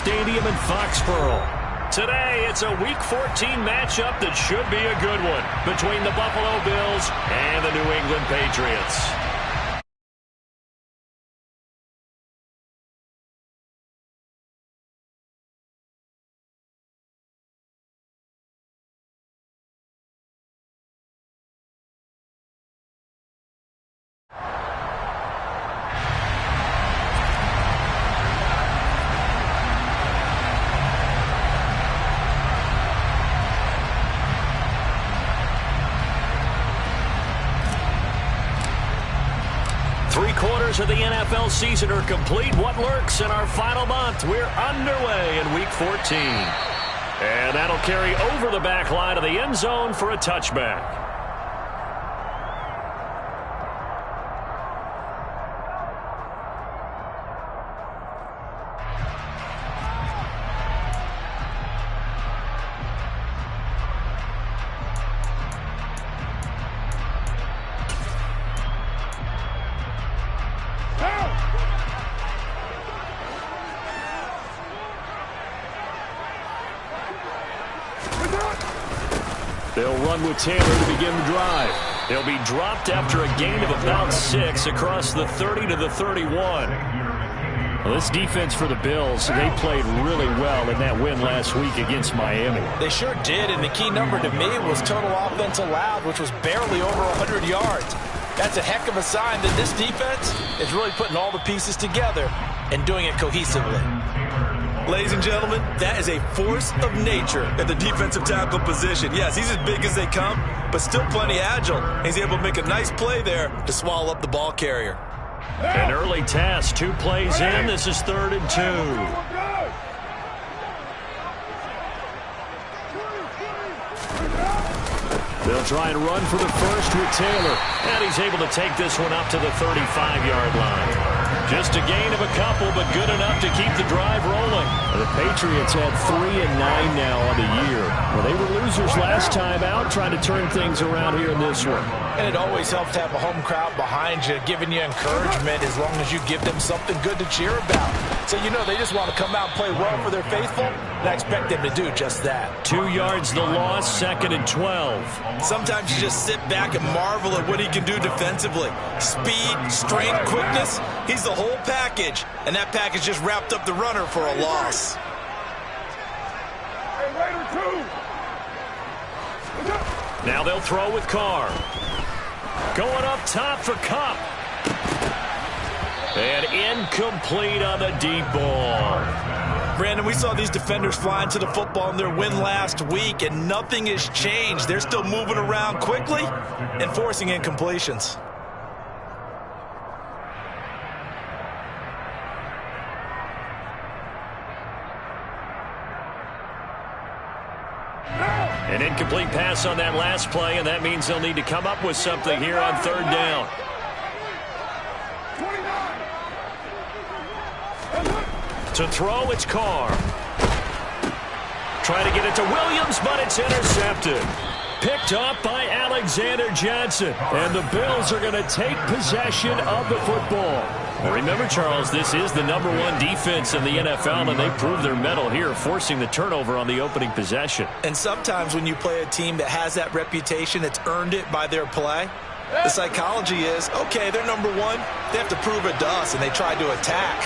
Stadium in Foxborough. Today, it's a Week 14 matchup that should be a good one between the Buffalo Bills and the New England Patriots. Three-quarters of the NFL season are complete. What lurks in our final month? We're underway in Week 14. And that'll carry over the back line of the end zone for a touchback. They'll run with Taylor to begin the drive. They'll be dropped after a gain of about 6 across the 30 to the 31. Well, this defense for the Bills, they played really well in that win last week against Miami. They sure did, and the key number to me was total offense allowed, which was barely over 100 yards. That's a heck of a sign that this defense is really putting all the pieces together and doing it cohesively. Ladies and gentlemen, that is a force of nature at the defensive tackle position. Yes, he's as big as they come, but still plenty agile. He's able to make a nice play there to swallow up the ball carrier. An early task, 2 plays in. This is 3rd and 2. They'll try and run for the first with Taylor. And he's able to take this one up to the 35-yard line. Just a gain of a couple, but good enough to keep the drive rolling. The Patriots had 3-9 now on the year. Well, they were losers last time out, trying to turn things around here in this one. And it always helps to have a home crowd behind you, giving you encouragement as long as you give them something good to cheer about. So you know they just want to come out and play well for their faithful, and I expect them to do just that. 2 yards the loss, 2nd and 12. Sometimes you just sit back and marvel at what he can do defensively. Speed, strength, quickness, he's the whole package, and that package just wrapped up the runner for a loss. Now they'll throw with Carr. Going up top for Kupp. And incomplete on the deep ball. Brandon, we saw these defenders flying to the football in their win last week, and nothing has changed. They're still moving around quickly and forcing incompletions. An incomplete pass on that last play, and that means they'll need to come up with something here on 3rd down. To throw, it's Carr. Trying to get it to Williams, but it's intercepted. Picked up by Alexander Johnson. And the Bills are going to take possession of the football. Well, remember, Charles, this is the #1 defense in the NFL, and they proved their mettle here, forcing the turnover on the opening possession. And sometimes when you play a team that has that reputation, that's earned it by their play, the psychology is, okay, they're #1. They have to prove it to us, and they tried to attack.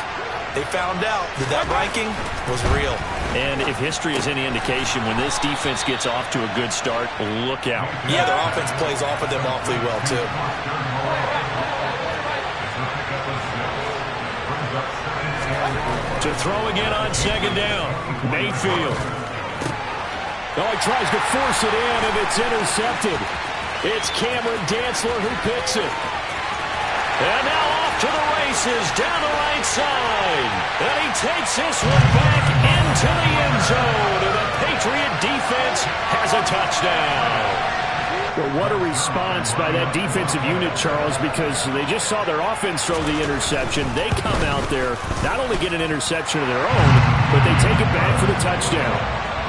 They found out that ranking was real. And if history is any indication, when this defense gets off to a good start, look out. Yeah, their offense plays off of them awfully well, too. To throw again on 2nd down. Mayfield. Oh, he tries to force it in, and it's intercepted. It's Cameron Dantzler who picks it. And now off to the races down the right side. And he takes this one back into the end zone. And the Patriot defense has a touchdown. Well, what a response by that defensive unit, Charles, because they just saw their offense throw the interception. They come out there, not only get an interception of their own, but they take it back for the touchdown.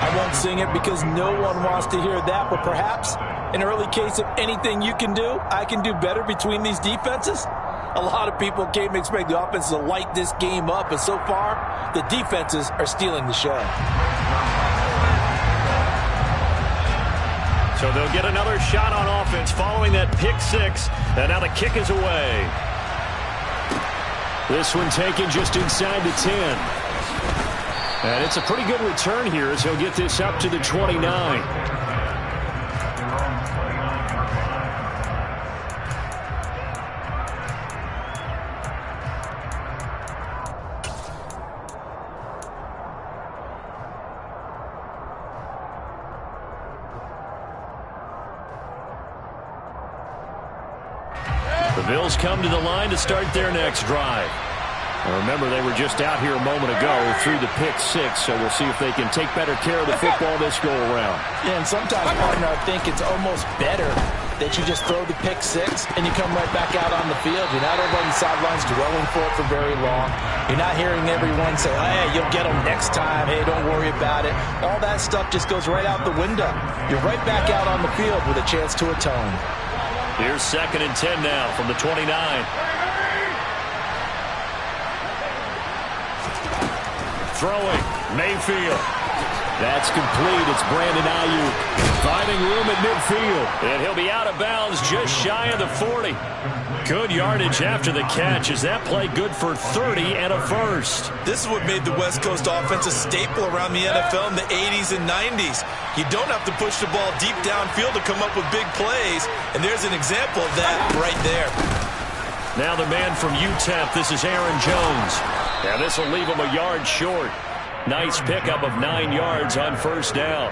I won't sing it because no one wants to hear that, but perhaps an early case of anything you can do, I can do better between these defenses. A lot of people came to expect the offense to light this game up, and so far, the defenses are stealing the show. So they'll get another shot on offense following that pick six, and now the kick is away. This one taken just inside the 10. And it's a pretty good return here as he'll get this up to the 29. The Bills come to the line to start their next drive. Now remember, they were just out here a moment ago through the pick six, so we'll see if they can take better care of the football this go-around. Yeah, and sometimes, partner, I think it's almost better that you just throw the pick six and you come right back out on the field. You're not over on the sidelines dwelling for it for very long. You're not hearing everyone say, hey, you'll get them next time. Hey, don't worry about it. All that stuff just goes right out the window. You're right back out on the field with a chance to atone. Here's 2nd and 10 now from the 29. Throwing, Mayfield. That's complete. It's Brandon Ayuk finding room at midfield. And he'll be out of bounds just shy of the 40. Good yardage after the catch. Is that play good for 30 and a first? This is what made the West Coast offense a staple around the NFL in the 80s and 90s. You don't have to push the ball deep downfield to come up with big plays. And there's an example of that right there. Now the man from UTEP, this is Aaron Jones. Yeah, this will leave him a yard short. Nice pickup of 9 yards on first down.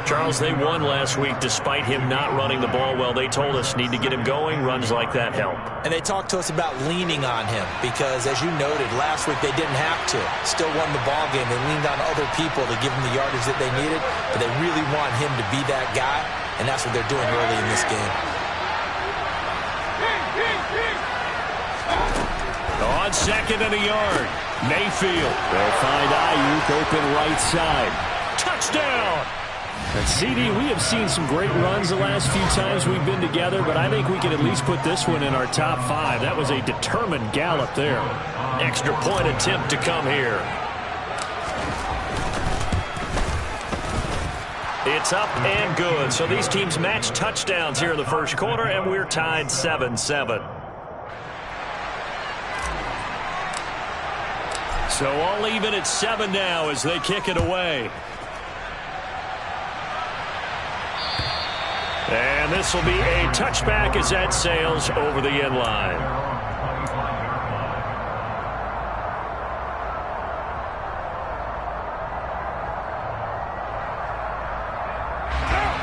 Charles, they won last week despite him not running the ball well. They told us need to get him going. Runs like that help. And they talked to us about leaning on him because, as you noted, last week they didn't have to. Still won the ball game. They leaned on other people to give them the yardage that they needed, but they really want him to be that guy, and that's what they're doing early in this game. On 2nd and a yard, Mayfield. They'll find Ayuk open right side. Touchdown! And CD, we have seen some great runs the last few times we've been together, but I think we can at least put this one in our top 5. That was a determined gallop there. Extra point attempt to come here. It's up and good. So these teams match touchdowns here in the first quarter, and we're tied 7-7. So all even at 7 now as they kick it away. And this will be a touchback as that sails over the end line.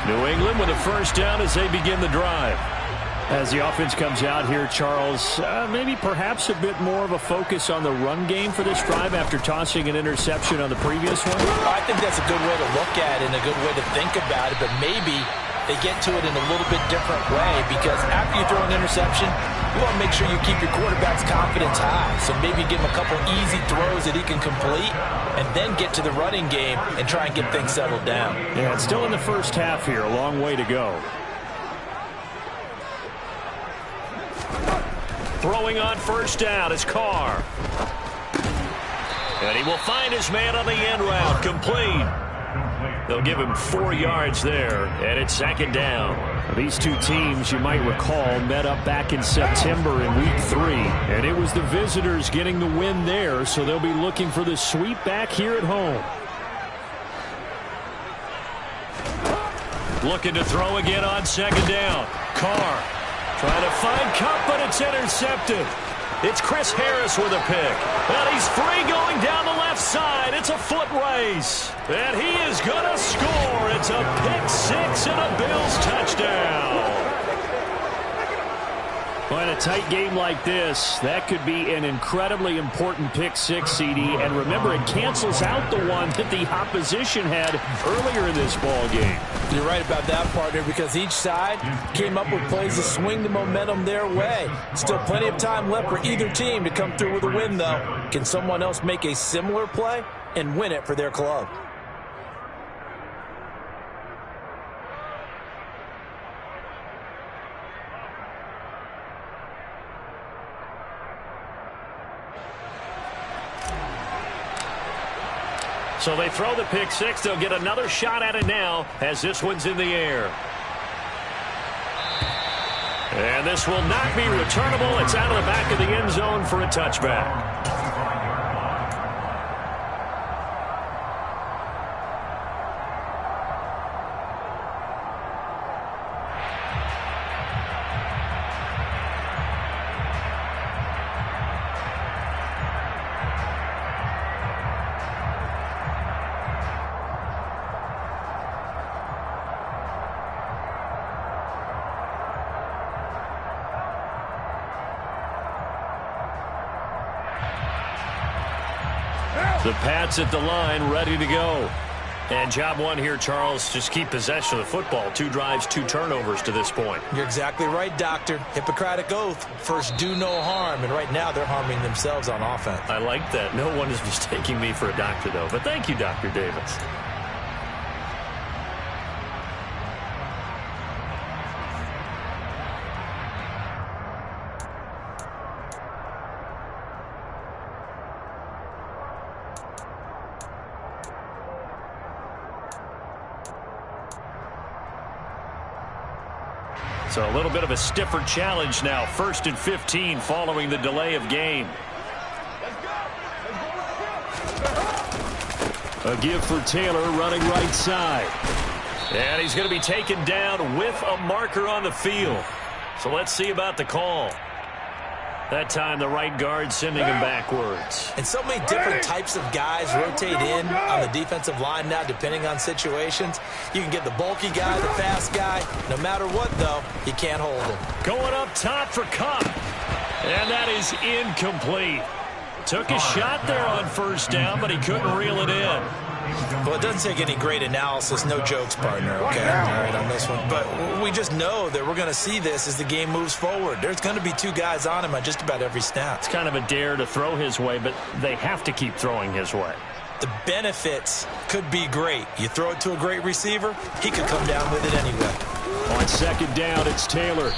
New England with a first down as they begin the drive. As the offense comes out here, Charles, maybe perhaps a bit more of a focus on the run game for this drive after tossing an interception on the previous one? I think that's a good way to look at it and a good way to think about it, but maybe they get to it in a little bit different way because after you throw an interception, you want to make sure you keep your quarterback's confidence high. So maybe give him a couple easy throws that he can complete and then get to the running game and try and get things settled down. Yeah, it's still in the first half here. A long way to go. Throwing on first down is Carr. And he will find his man on the end route. Complete. They'll give him 4 yards there, and it's 2nd down. These two teams, you might recall, met up back in September in Week 3, and it was the visitors getting the win there, so they'll be looking for the sweep back here at home. Looking to throw again on 2nd down. Carr trying to find Kupp, but it's intercepted. It's Chris Harris with a pick. And he's free going down the left side. It's a foot race. And he is going to score. It's a pick six and a Bills touchdown. Well, in a tight game like this, that could be an incredibly important pick six, CD. And remember, it cancels out the one that the opposition had earlier in this ball game. You're right about that, partner, because each side came up with plays to swing the momentum their way. Still plenty of time left for either team to come through with a win, though. Can someone else make a similar play and win it for their club? So they throw the pick six. They'll get another shot at it now as this one's in the air. And this will not be returnable. It's out of the back of the end zone for a touchback. The Pats at the line, ready to go. And job one here, Charles, just keep possession of the football. 2 drives, 2 turnovers to this point. You're exactly right, Doctor. Hippocratic oath. First, do no harm. And right now, they're harming themselves on offense. I like that. No one is mistaking me for a doctor, though. But thank you, Dr. Davis. So a little bit of a stiffer challenge now. 1st and 15 following the delay of game. A give for Taylor running right side. And he's going to be taken down with a marker on the field. So let's see about the call. That time the right guard sending him backwards. And so many different types of guys rotate in on the defensive line now depending on situations. You can get the bulky guy, the fast guy. No matter what, though, you can't hold him. Going up top for Kupp. And that is incomplete. Took a shot there on 1st down, but he couldn't reel it in. Well, it doesn't take any great analysis. No jokes, partner, okay? All right, on this one. But we just know that we're going to see this as the game moves forward. There's going to be 2 guys on him on just about every snap. It's kind of a dare to throw his way, but they have to keep throwing his way. The benefits could be great. You throw it to a great receiver, he could come down with it anyway. On 2nd down, it's Taylor.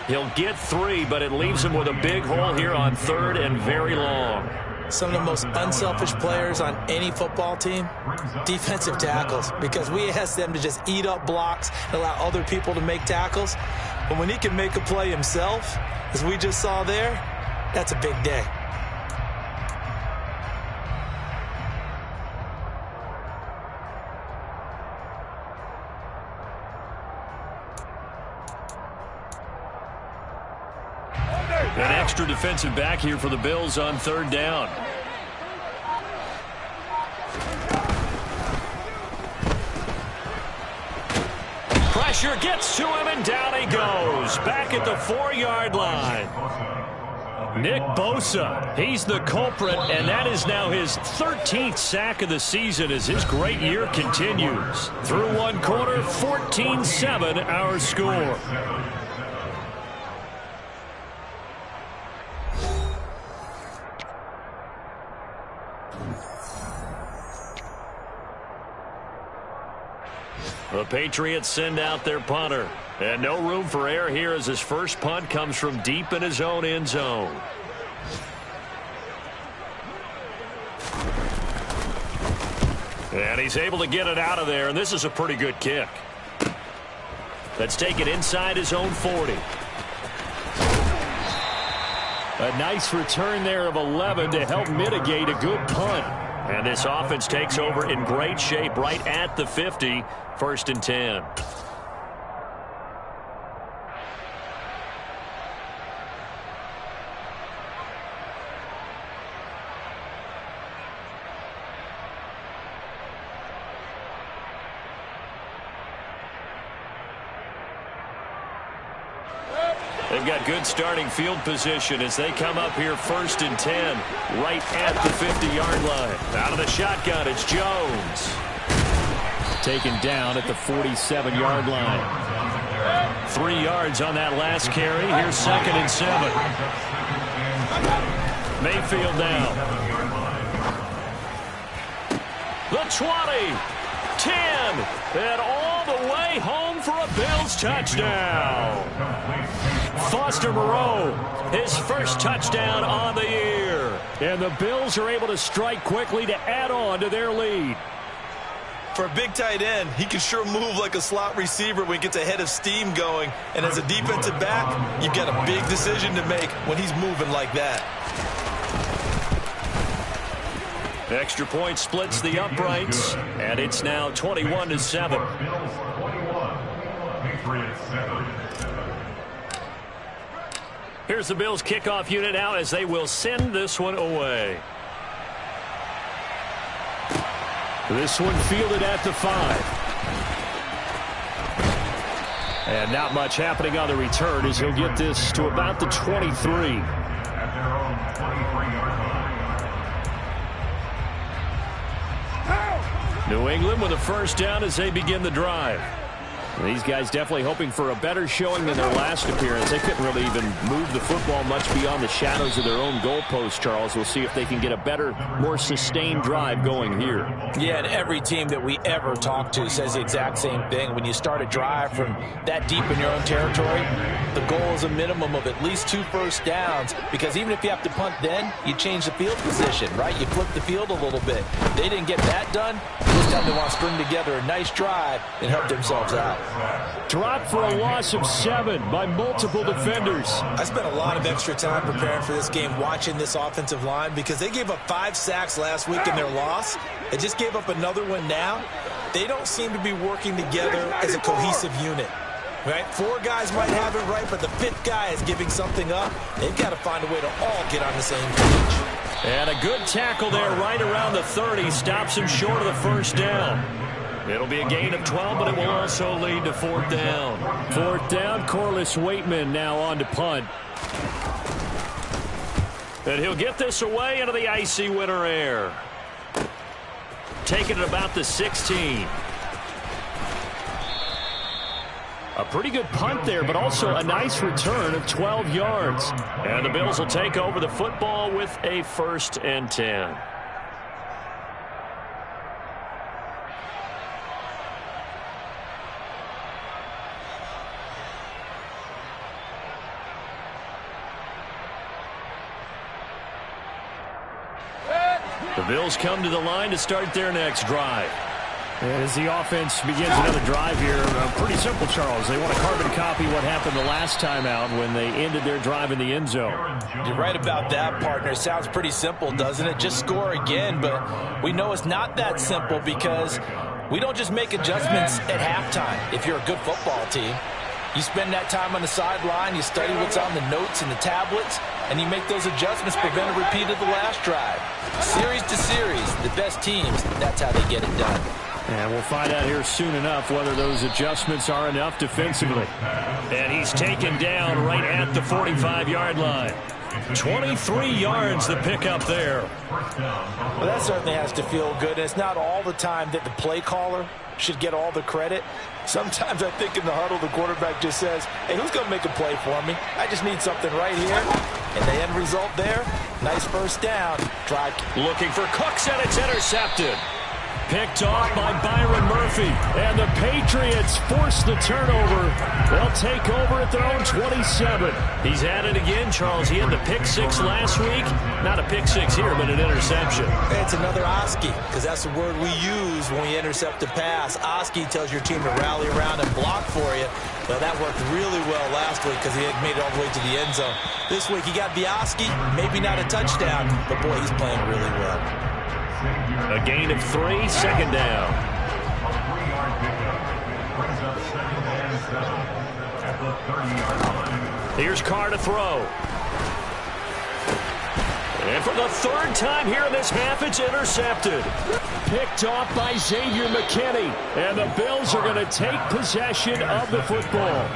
He'll get 3, but it leaves him with a big hole here on 3rd and very long. Some of the most unselfish players on any football team, defensive tackles, because we ask them to just eat up blocks and allow other people to make tackles. But when he can make a play himself, as we just saw there, that's a big day. An extra defensive back here for the Bills on 3rd down. Pressure gets to him, and down he goes. Back at the 4-yard line. Nick Bosa, he's the culprit, and that is now his 13th sack of the season as his great year continues. Through 1 quarter, 14-7 our score. The Patriots send out their punter. And no room for error here as his first punt comes from deep in his own end zone. And he's able to get it out of there, and this is a pretty good kick. Let's take it inside his own 40. A nice return there of 11 to help mitigate a good punt. And this offense takes over in great shape right at the 50, 1st and 10. They've got good starting field position as they come up here 1st and 10, right at the 50-yard line. Out of the shotgun, it's Jones. Taken down at the 47-yard line. 3 yards on that last carry. Here's 2nd and 7. Mayfield down. The 20, 10, and all the way home for a Bills touchdown. Foster Moreau, his first touchdown on the year. And the Bills are able to strike quickly to add on to their lead. For a big tight end, he can sure move like a slot receiver when he gets a head of steam going. And as a defensive back, you've got a big decision to make when he's moving like that. Extra point splits the uprights, and it's now 21-7. Here's the Bills kickoff unit out as they will send this one away. This one fielded at the 5. And not much happening on the return as he'll get this to about the 23. New England with a first down as they begin the drive. These guys definitely hoping for a better showing than their last appearance. They couldn't really even move the football much beyond the shadows of their own goalpost, Charles. We'll see if they can get a better, more sustained drive going here. Yeah, and every team that we ever talk to says the exact same thing. When you start a drive from that deep in your own territory, the goal is a minimum of at least 2 first downs, because even if you have to punt then, you change the field position, right? You flip the field a little bit. They didn't get that done. This time they want to string together a nice drive and help themselves out. Dropped for a loss of 7 by multiple defenders. I spent a lot of extra time preparing for this game, watching this offensive line, because they gave up 5 sacks last week in their loss. They just gave up another one now. They don't seem to be working together as a cohesive unit. Right? 4 guys might have it right, but the 5th guy is giving something up. They've got to find a way to all get on the same page. And a good tackle there right around the 30. Stops him short of the first down. It'll be a gain of 12, but it will also lead to 4th down. 4th down, Corliss Waitman now on to punt. And he'll get this away into the icy winter air. Taking it about the 16. A pretty good punt there, but also a nice return of 12 yards. And the Bills will take over the football with a 1st and 10. The Bills come to the line to start their next drive. As the offense begins another drive here, pretty simple, Charles. They want to carbon copy what happened the last time out when they ended their drive in the end zone. You're right about that, partner. Sounds pretty simple, doesn't it? Just score again, but we know it's not that simple because we don't just make adjustments at halftime if you're a good football team. You spend that time on the sideline, you study what's on the notes and the tablets, and you make those adjustments, prevent a repeat of the last drive. Series to series, the best teams, that's how they get it done. And we'll find out here soon enough whether those adjustments are enough defensively. And he's taken down right at the 45-yard line. 23 yards the pickup there. Well, that certainly has to feel good. And it's not all the time that the play caller should get all the credit. Sometimes I think in the huddle, the quarterback just says, hey, who's going to make a play for me? I just need something right here. And the end result there, nice first down. Drive. Looking for Cooks, and it's intercepted. Picked off by Byron Murphy. And the Patriots force the turnover. They'll take over at their own 27. He's at it again, Charles. He had the pick 6 last week. Not a pick 6 here, but an interception. It's another Oski, because that's the word we use when we intercept a pass. Oski tells your team to rally around and block for you. Well, that worked really well last week because he had made it all the way to the end zone. This week he got the Oski, maybe not a touchdown, but boy, he's playing really well. A gain of 3, 2nd down. Here's Carr to throw. And for the 3rd time here in this half, it's intercepted. Picked off by Xavier McKinney. And the Bills are going to take possession of the football.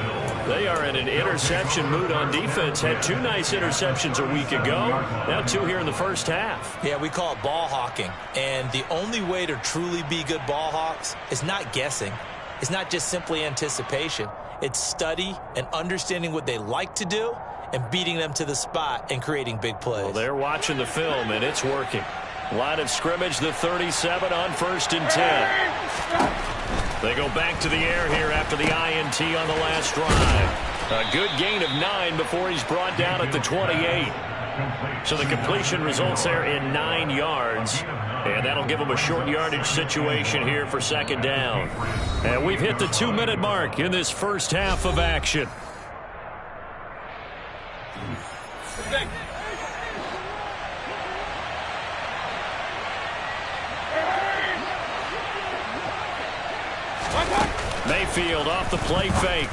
They are in an interception mood on defense. Had 2 nice interceptions a week ago. Now 2 here in the first half. Yeah, we call it ball hawking. And the only way to truly be good ball hawks is not guessing. It's not just simply anticipation. It's study and understanding what they like to do and beating them to the spot and creating big plays. Well, they're watching the film, and it's working. Line of scrimmage, the 37 on 1st and 10. They go back to the air here after the INT on the last drive. A good gain of 9 before he's brought down at the 28. So the completion results there in 9 yards. And that'll give them a short yardage situation here for second down. And we've hit the 2-minute mark in this first half of action. Mayfield off the play fake.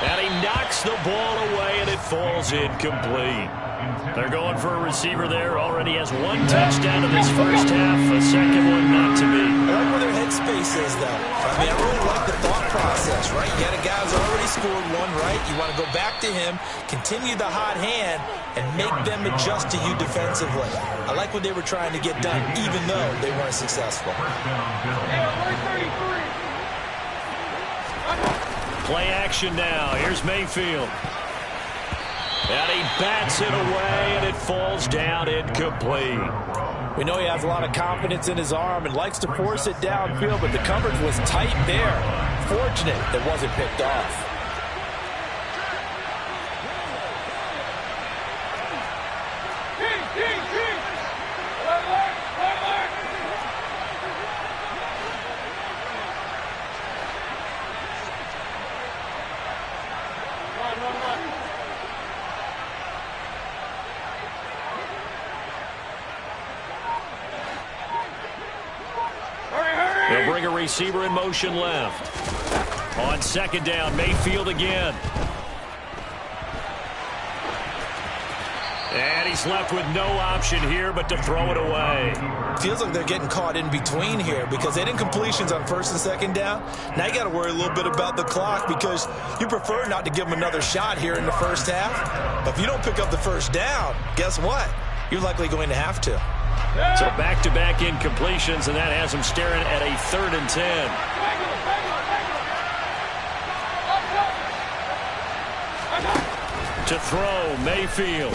And he knocks the ball away, and it falls incomplete. They're going for a receiver there. Already has 1 touchdown in this first half. A second one not to be. I like where their headspace is, though. I mean, I really like the thought process, right? You got a guy who's already scored 1, right? You want to go back to him, continue the hot hand, and make them adjust to you defensively. I like what they were trying to get done, even though they weren't successful. Play action now. Here's Mayfield. And he bats it away, and it falls down incomplete. We know he has a lot of confidence in his arm and likes to force it downfield, but the coverage was tight there. Fortunate it wasn't picked off. They'll bring a receiver in motion left. On second down, Mayfield again. And he's left with no option here but to throw it away. Feels like they're getting caught in between here because they didn't completions on first and second down. Now you got to worry a little bit about the clock because you prefer not to give them another shot here in the first half. But if you don't pick up the first down, guess what? You're likely going to have to. So back-to-back incompletions, and that has him staring at a 3rd and 10. To throw, Mayfield.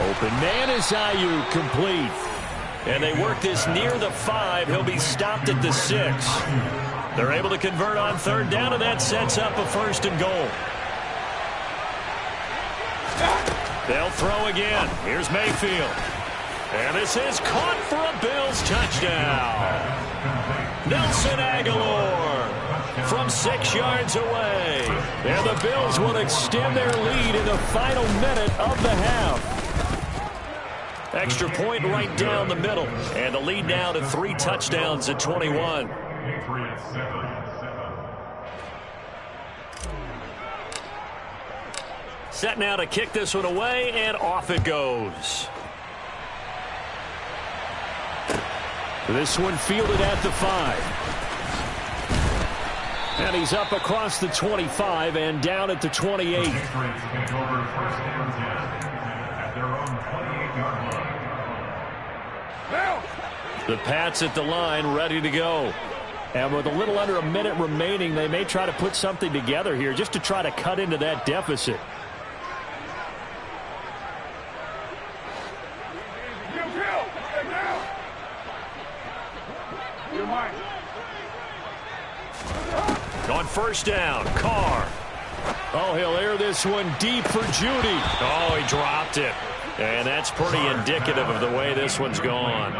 Open man is Ayuk, complete. And they work this near the 5. He'll be stopped at the 6. They're able to convert on 3rd down, and that sets up a 1st and goal. They'll throw again. Here's Mayfield. And this is caught for a Bills touchdown. Nelson Aguilar from 6 yards away. And the Bills will extend their lead in the final minute of the half. Extra point right down the middle. And the lead now to 3 touchdowns at 21. Set now to kick this one away, and off it goes. This one fielded at the 5. And he's up across the 25 and down at the 28. The Pats at the line, ready to go. And with a little under a minute remaining, they may try to put something together here just to try to cut into that deficit. On first down, Carr. Oh, he'll air this one deep for Judy. Oh, he dropped it. And that's pretty indicative of the way this one's gone.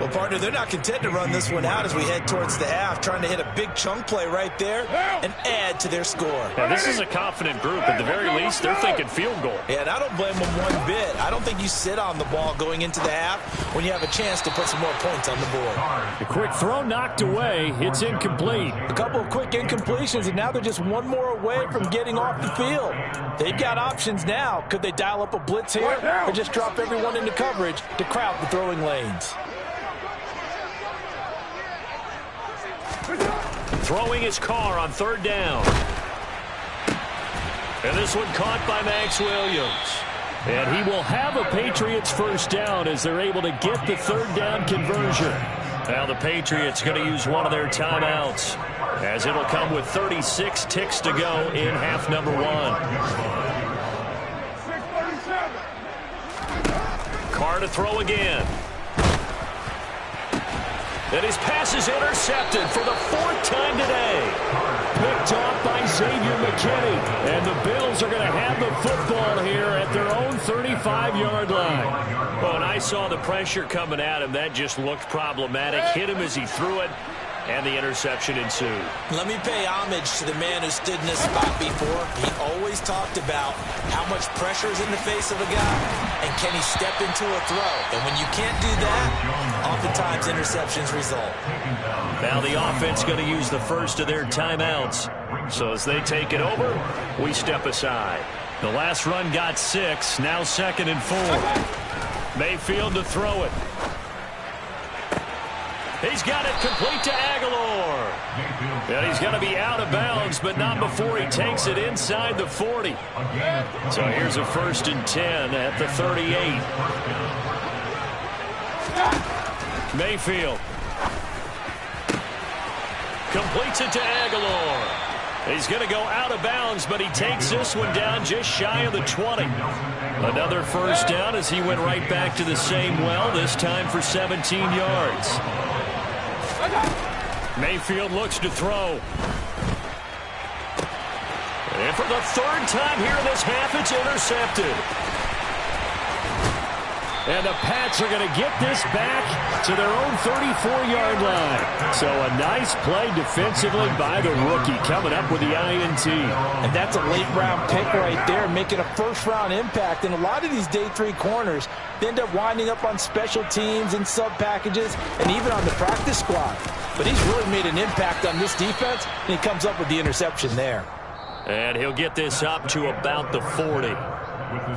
Well, partner, they're not content to run this one out as we head towards the half, trying to hit a big chunk play right there and add to their score. Yeah, this is a confident group. At the very least, they're thinking field goal. Yeah, and I don't blame them one bit. I don't think you sit on the ball going into the half when you have a chance to put some more points on the board. The quick throw knocked away. It's incomplete. A couple of quick incompletions, and now they're just one more away from getting off the field. They've got options now. Could they dial up a blitz here or just drop everyone into coverage to crowd the throwing lanes? Throwing his Carr on third down. And this one caught by Max Williams. And he will have a Patriots first down as they're able to get the third down conversion. Now the Patriots going to use one of their timeouts as it'll come with 36 ticks to go in half number 1. Carr to throw again. And his pass is intercepted for the 4th time today. picked off by Xavier McKinney. And the Bills are going to have the football here at their own 35-yard line. Well, when I saw the pressure coming at him, that just looked problematic. Hit him as he threw it, and the interception ensued. Let me pay homage to the man who stood in this spot before. He always talked about how much pressure is in the face of a guy, and can he step into a throw. And when you can't do that, oftentimes interceptions result. Now the offense going to use the first of their timeouts. So as they take it over, we step aside. The last run got 6, now 2nd and 4. Mayfield to throw it. He's got it complete to Aguilar. And he's going to be out of bounds, but not before he takes it inside the 40. So here's a 1st and 10 at the 38. Mayfield completes it to Aguilar. He's going to go out of bounds, but he takes this one down just shy of the 20. Another 1st down as he went right back to the same well, this time for 17 yards. Mayfield looks to throw. And for the 3rd time here in this half, it's intercepted. And the Pats are going to get this back to their own 34-yard line. So a nice play defensively by the rookie, coming up with the INT. And that's a late-round pick right there, making a first-round impact. And a lot of these day 3 corners, they end up winding up on special teams and sub-packages and even on the practice squad. But he's really made an impact on this defense, and he comes up with the interception there. And he'll get this up to about the 40.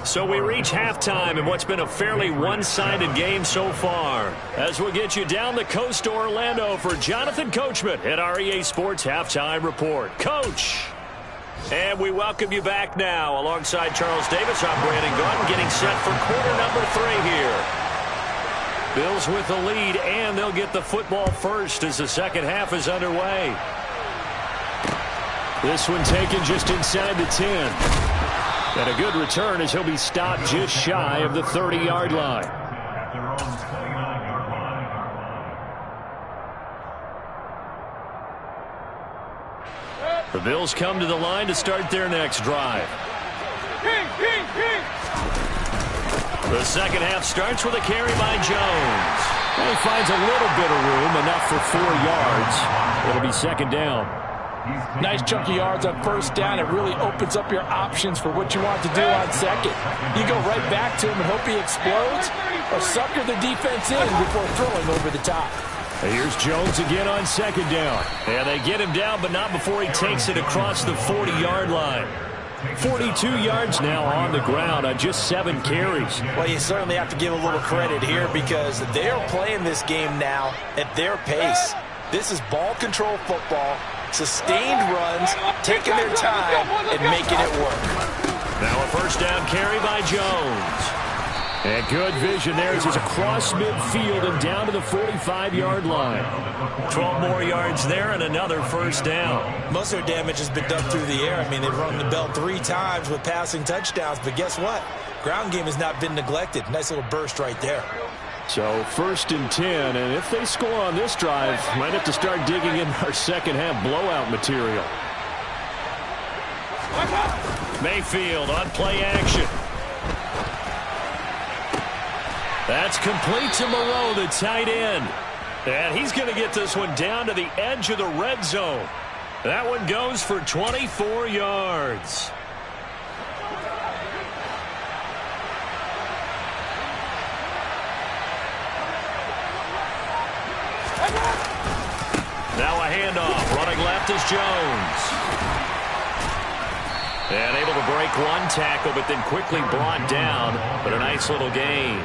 So we reach halftime in what's been a fairly one-sided game so far. As we'll get you down the coast to Orlando for Jonathan Coachman at our EA Sports Halftime Report. Coach! And we welcome you back now alongside Charles Davis. I'm Brandon Gaudin getting set for quarter number 3 here. Bills with the lead, and they'll get the football first as the second half is underway. This one taken just inside the 10. And a good return as he'll be stopped just shy of the 30-yard line. The Bills come to the line to start their next drive. The second half starts with a carry by Jones. And he finds a little bit of room, enough for 4 yards. It'll be 2nd down. Nice chunk of yards on 1st down. It really opens up your options for what you want to do on 2nd. You go right back to him and hope he explodes, or sucker the defense in before throwing over the top. Here's Jones again on 2nd down. And they get him down, but not before he takes it across the 40-yard line. 42 yards now on the ground on just 7 carries. Well, you certainly have to give a little credit here because they are playing this game now at their pace. This is ball control football, sustained runs, taking their time and making it work. Now a 1st down carry by Jones. And good vision there as he's across midfield and down to the 45-yard line. 12 more yards there and another 1st down. Most of their damage has been done through the air. I mean, they've rung the bell 3 times with passing touchdowns, but guess what? Ground game has not been neglected. Nice little burst right there. So 1st and 10, and if they score on this drive, might have to start digging in our second half blowout material. Mayfield on play action. That's complete to Moreau, the tight end. And he's going to get this one down to the edge of the red zone. That one goes for 24 yards. Now a handoff. Running left is Jones. And able to break one tackle, but then quickly brought down. But a nice little gain.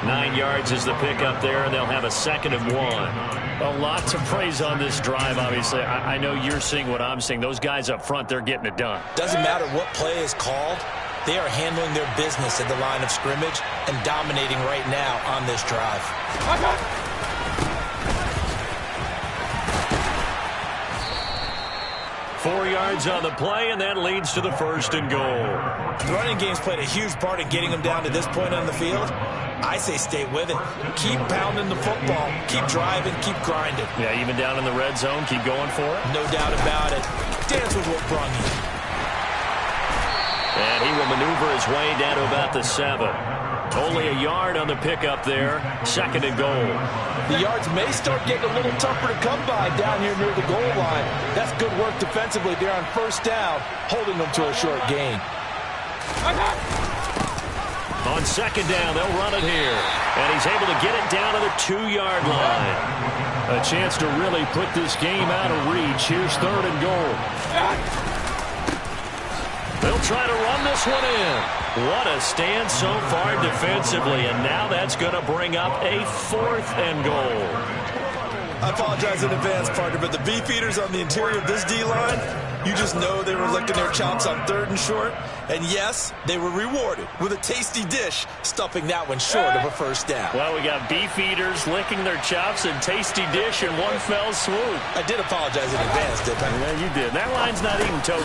9 yards is the pickup there, and they'll have a 2nd and 1. A lot to praise on this drive, obviously. I know you're seeing what I'm seeing. Those guys up front, they're getting it done. Doesn't matter what play is called. They are handling their business at the line of scrimmage and dominating right now on this drive. 4 yards on the play, and that leads to the 1st and goal. The running game's played a huge part in getting them down to this point on the field. I say stay with it. Keep pounding the football. Keep driving. Keep grinding. Yeah, even down in the red zone, keep going for it. No doubt about it. stance was what brung you. And he will maneuver his way down to about the 7. Only a yard on the pickup there. 2nd and goal. The yards may start getting a little tougher to come by down here near the goal line. That's good work defensively there on 1st down, holding them to a short gain. On 2nd down, they'll run it here. And he's able to get it down to the 2-yard line. A chance to really put this game out of reach. Here's 3rd and goal. They'll try to run this one in. What a stand so far defensively, and now that's going to bring up a 4th and goal. I apologize in advance, partner, but the beefeaters on the interior of this D-line, you just know they were licking their chops on 3rd and short. And yes, they were rewarded with a tasty dish, stuffing that one short of a 1st down. Well, we got beefeaters licking their chops and tasty dish in one fell swoop. I did apologize in advance, didn't I? Yeah, you did. That line's not even toast.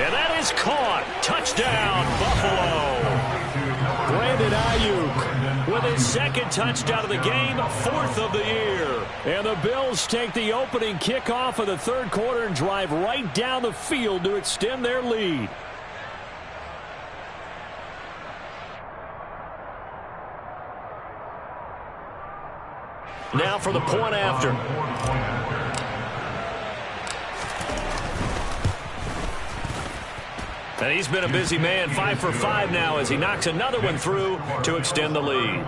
And that is caught. Touchdown, Buffalo. Brandon Ayuk with his 2nd touchdown of the game, 4th of the year. And the Bills take the opening kickoff of the 3rd quarter and drive right down the field to extend their lead. Now for the point after. And he's been a busy man, 5 for 5 now as he knocks another one through to extend the lead.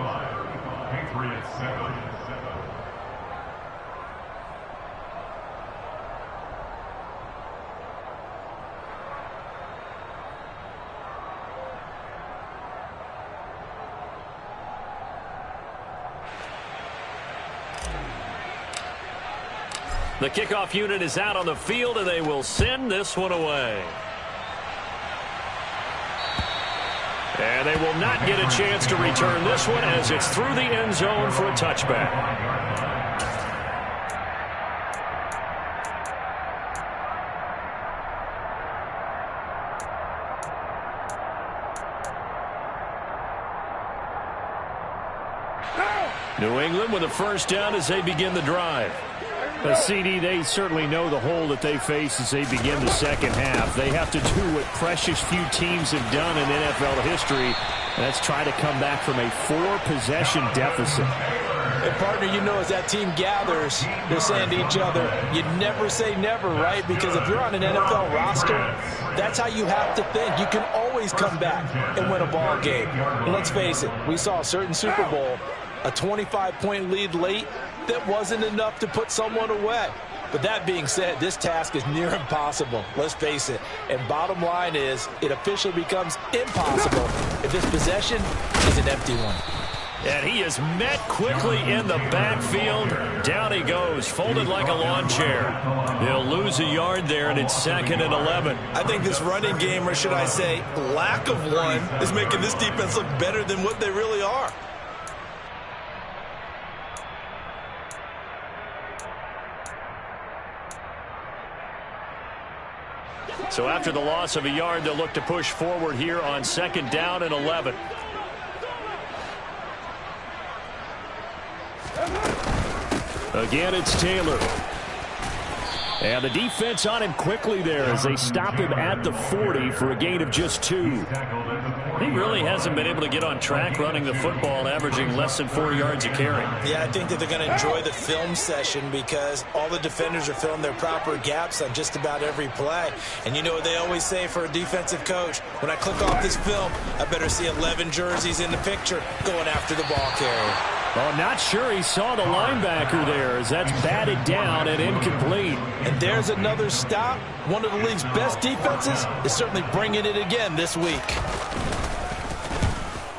The kickoff unit is out on the field, and they will send this one away. And they will not get a chance to return this one as it's through the end zone for a touchback. New England with a 1st down as they begin the drive. But CD, they certainly know the hole that they face as they begin the 2nd half. They have to do what precious few teams have done in NFL history, and that's try to come back from a 4-possession deficit. And partner, you know, as that team gathers, they're saying to each other, you never say never, right? Because if you're on an NFL roster, that's how you have to think. You can always come back and win a ball game. And let's face it, we saw a certain Super Bowl, a 25-point lead late, that wasn't enough to put someone away. But that being said, this task is near impossible. Let's face it. And bottom line is, it officially becomes impossible if this possession is an empty one. And he is met quickly in the backfield. Down he goes, folded like a lawn chair. They'll lose a yard there, and it's 2nd and 11. I think this running game, or should I say lack of one, is making this defense look better than what they really are. So after the loss of a yard, they'll look to push forward here on 2nd down and 11. Again, it's Taylor. And the defense on him quickly there as they stop him at the 40 for a gain of just 2. He really hasn't been able to get on track running the football, averaging less than 4 yards a carry. Yeah, I think that they're going to enjoy the film session because all the defenders are filling their proper gaps on just about every play. And you know what they always say for a defensive coach? When I click off this film, I better see 11 jerseys in the picture going after the ball carrier. Well, I'm not sure he saw the linebacker there as that's batted down and incomplete. And there's another stop. One of the league's best defenses is certainly bringing it again this week.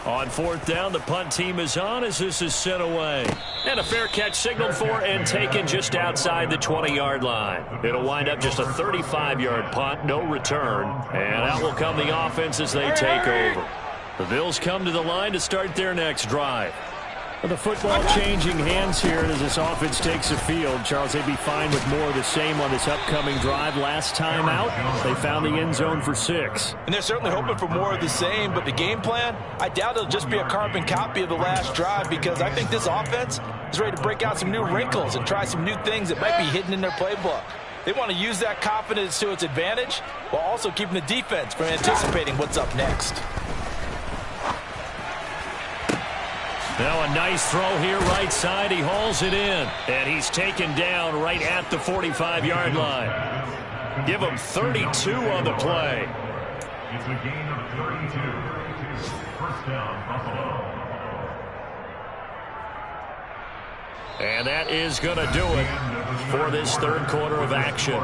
On 4th down, the punt team is on as this is sent away. And a fair catch signaled for and taken just outside the 20-yard line. It'll wind up just a 35-yard punt, no return. And out will come the offense as they take over. The Bills come to the line to start their next drive. The football changing hands here as this offense takes the field. Charles, they'd be fine with more of the same on this upcoming drive. Last time out, they found the end zone for 6. And they're certainly hoping for more of the same, but the game plan, I doubt it'll just be a carbon copy of the last drive because I think this offense is ready to break out some new wrinkles and try some new things that might be hidden in their playbook. They want to use that confidence to its advantage while also keeping the defense from anticipating what's up next. Now a nice throw here right side. He hauls it in. And he's taken down right at the 45-yard line. Give him 32 on the play. It's a gain of 32. First down, Buffalo. And that is going to do it for this third quarter of action.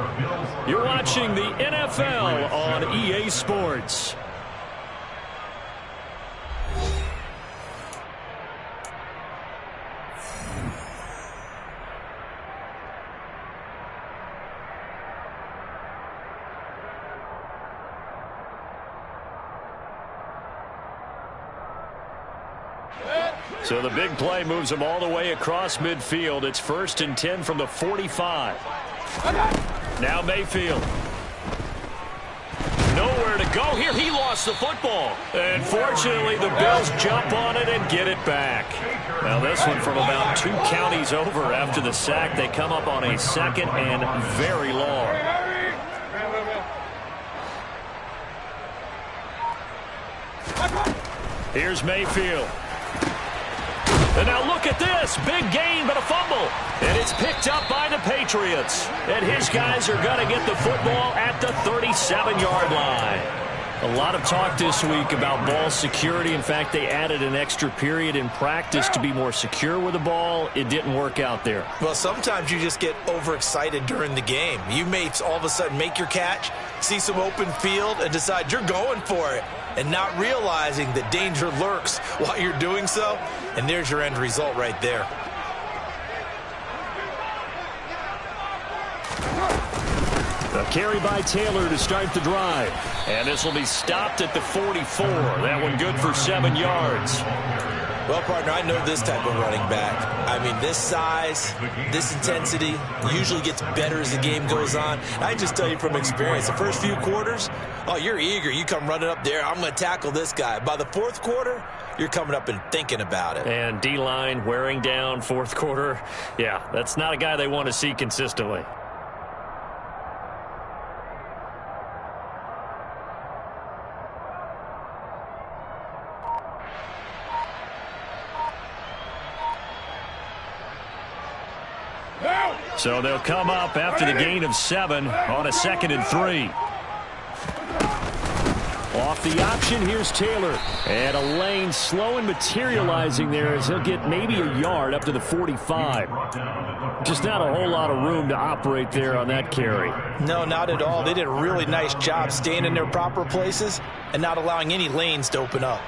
You're watching the NFL on EA Sports. So the big play moves them all the way across midfield. It's 1st and 10 from the 45. Now Mayfield. Nowhere to go here. He lost the football. And fortunately, the Bills jump on it and get it back. Now this one from about 2 counties over after the sack. They come up on a 2nd and very long. Here's Mayfield. And now look at this. Big gain, but a fumble. And it's picked up by the Patriots. And his guys are going to get the football at the 37-yard line. A lot of talk this week about ball security. In fact, they added an extra period in practice to be more secure with the ball. It didn't work out there. Well, sometimes you just get overexcited during the game. You may all of a sudden make your catch, see some open field, and decide you're going for it, and not realizing that danger lurks while you're doing so. And there's your end result right there. A carry by Taylor to start the drive. And this will be stopped at the 44. That one good for 7 yards. Well, partner, I know this type of running back. I mean, this size, this intensity usually gets better as the game goes on. I just tell you from experience, the first few quarters, oh, you're eager. You come running up there, I'm going to tackle this guy. By the 4th quarter, you're coming up and thinking about it. And D-line wearing down 4th quarter. Yeah, that's not a guy they want to see consistently. So they'll come up after the gain of 7 on a 2nd and 3. Off the option, here's Taylor. And a lane slow and materializing there as he'll get maybe a yard up to the 45. Just not a whole lot of room to operate there on that carry. No, not at all. They did a really nice job staying in their proper places and not allowing any lanes to open up.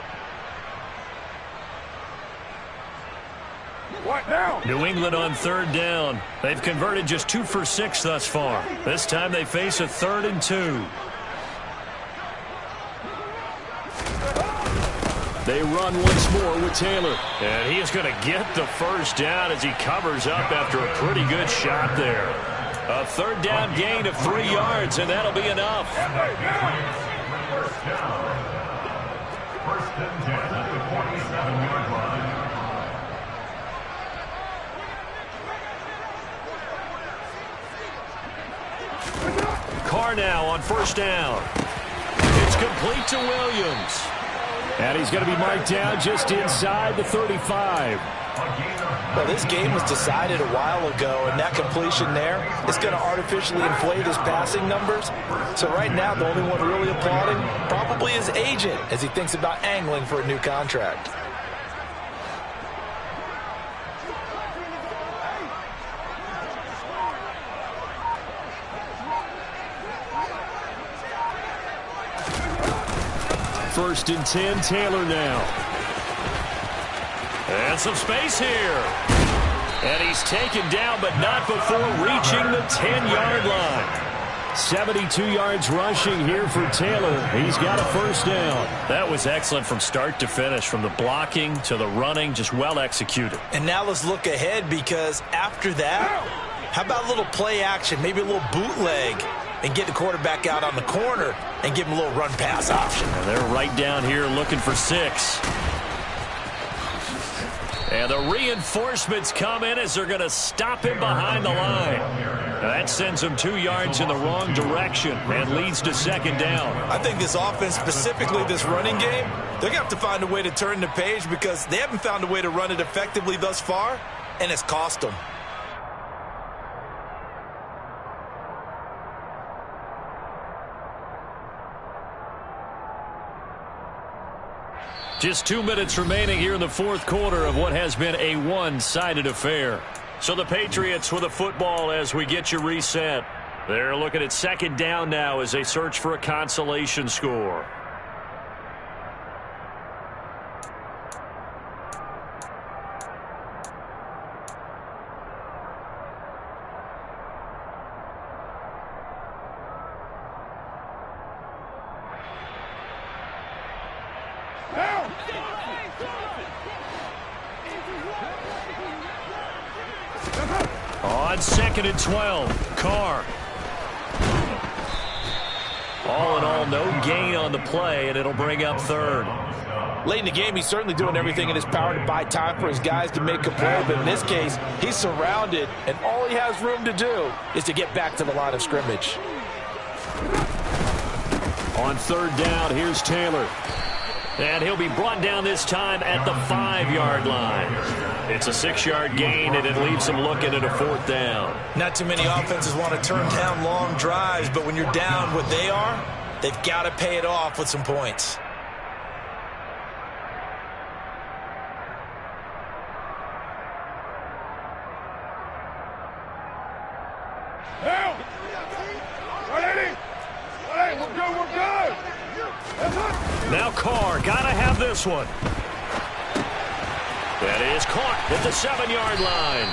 What now? New England on 3rd down. They've converted just 2 for 6 thus far. This time they face a 3rd and 2. They run once more with Taylor. And he is going to get the first down as he covers up after a pretty good shot there. A 3rd down gain of 3 yards, and that'll be enough. First down. 1st and 10 at the 47-yard line. Carr now on 1st down. It's complete to Williams. And he's going to be marked down just inside the 35. Well, this game was decided a while ago, and that completion there is going to artificially inflate his passing numbers. So right now, the only one really applauding probably his agent as he thinks about angling for a new contract. First and 10, Taylor now. And some space here. And he's taken down, but not before reaching the 10-yard line. 72 yards rushing here for Taylor. He's got a first down. That was excellent from start to finish, from the blocking to the running, just well executed. And now let's look ahead, because after that, how about a little play action, maybe a little bootleg, and get the quarterback out on the corner and give him a little run-pass option. And they're right down here looking for 6. And the reinforcements come in as they're going to stop him behind the line. That sends him 2 yards in the wrong direction and leads to second down. I think this offense, specifically this running game, they're going to have to find a way to turn the page because they haven't found a way to run it effectively thus far, and it's cost them. Just 2 minutes remaining here in the fourth quarter of what has been a one-sided affair. So the Patriots with the football as we get you reset. They're looking at second down now as they search for a consolation score. On 2nd and 12, Carr. All in all, no gain on the play, and it'll bring up third. Late in the game, he's certainly doing everything in his power to buy time for his guys to make a play, but in this case, he's surrounded, and all he has room to do is to get back to the line of scrimmage. On third down, here's Taylor. And he'll be brought down this time at the 5-yard line. It's a 6-yard gain, and it leaves him looking at a fourth down. Not too many offenses want to turn down long drives, but when you're down what they are, they've got to pay it off with some points. Now Carr, gotta have this one. That is caught at the 7-yard line.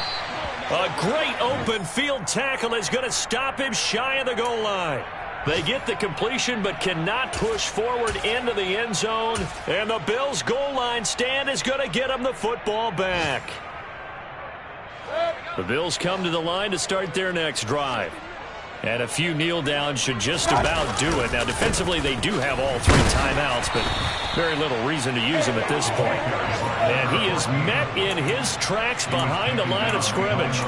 A great open field tackle is going to stop him shy of the goal line. They get the completion but cannot push forward into the end zone. And the Bills' goal line stand is going to get them the football back. The Bills come to the line to start their next drive. And a few kneel downs should just about do it. Now, defensively, they do have all 3 timeouts, but very little reason to use them at this point. And he is met in his tracks behind the line of scrimmage.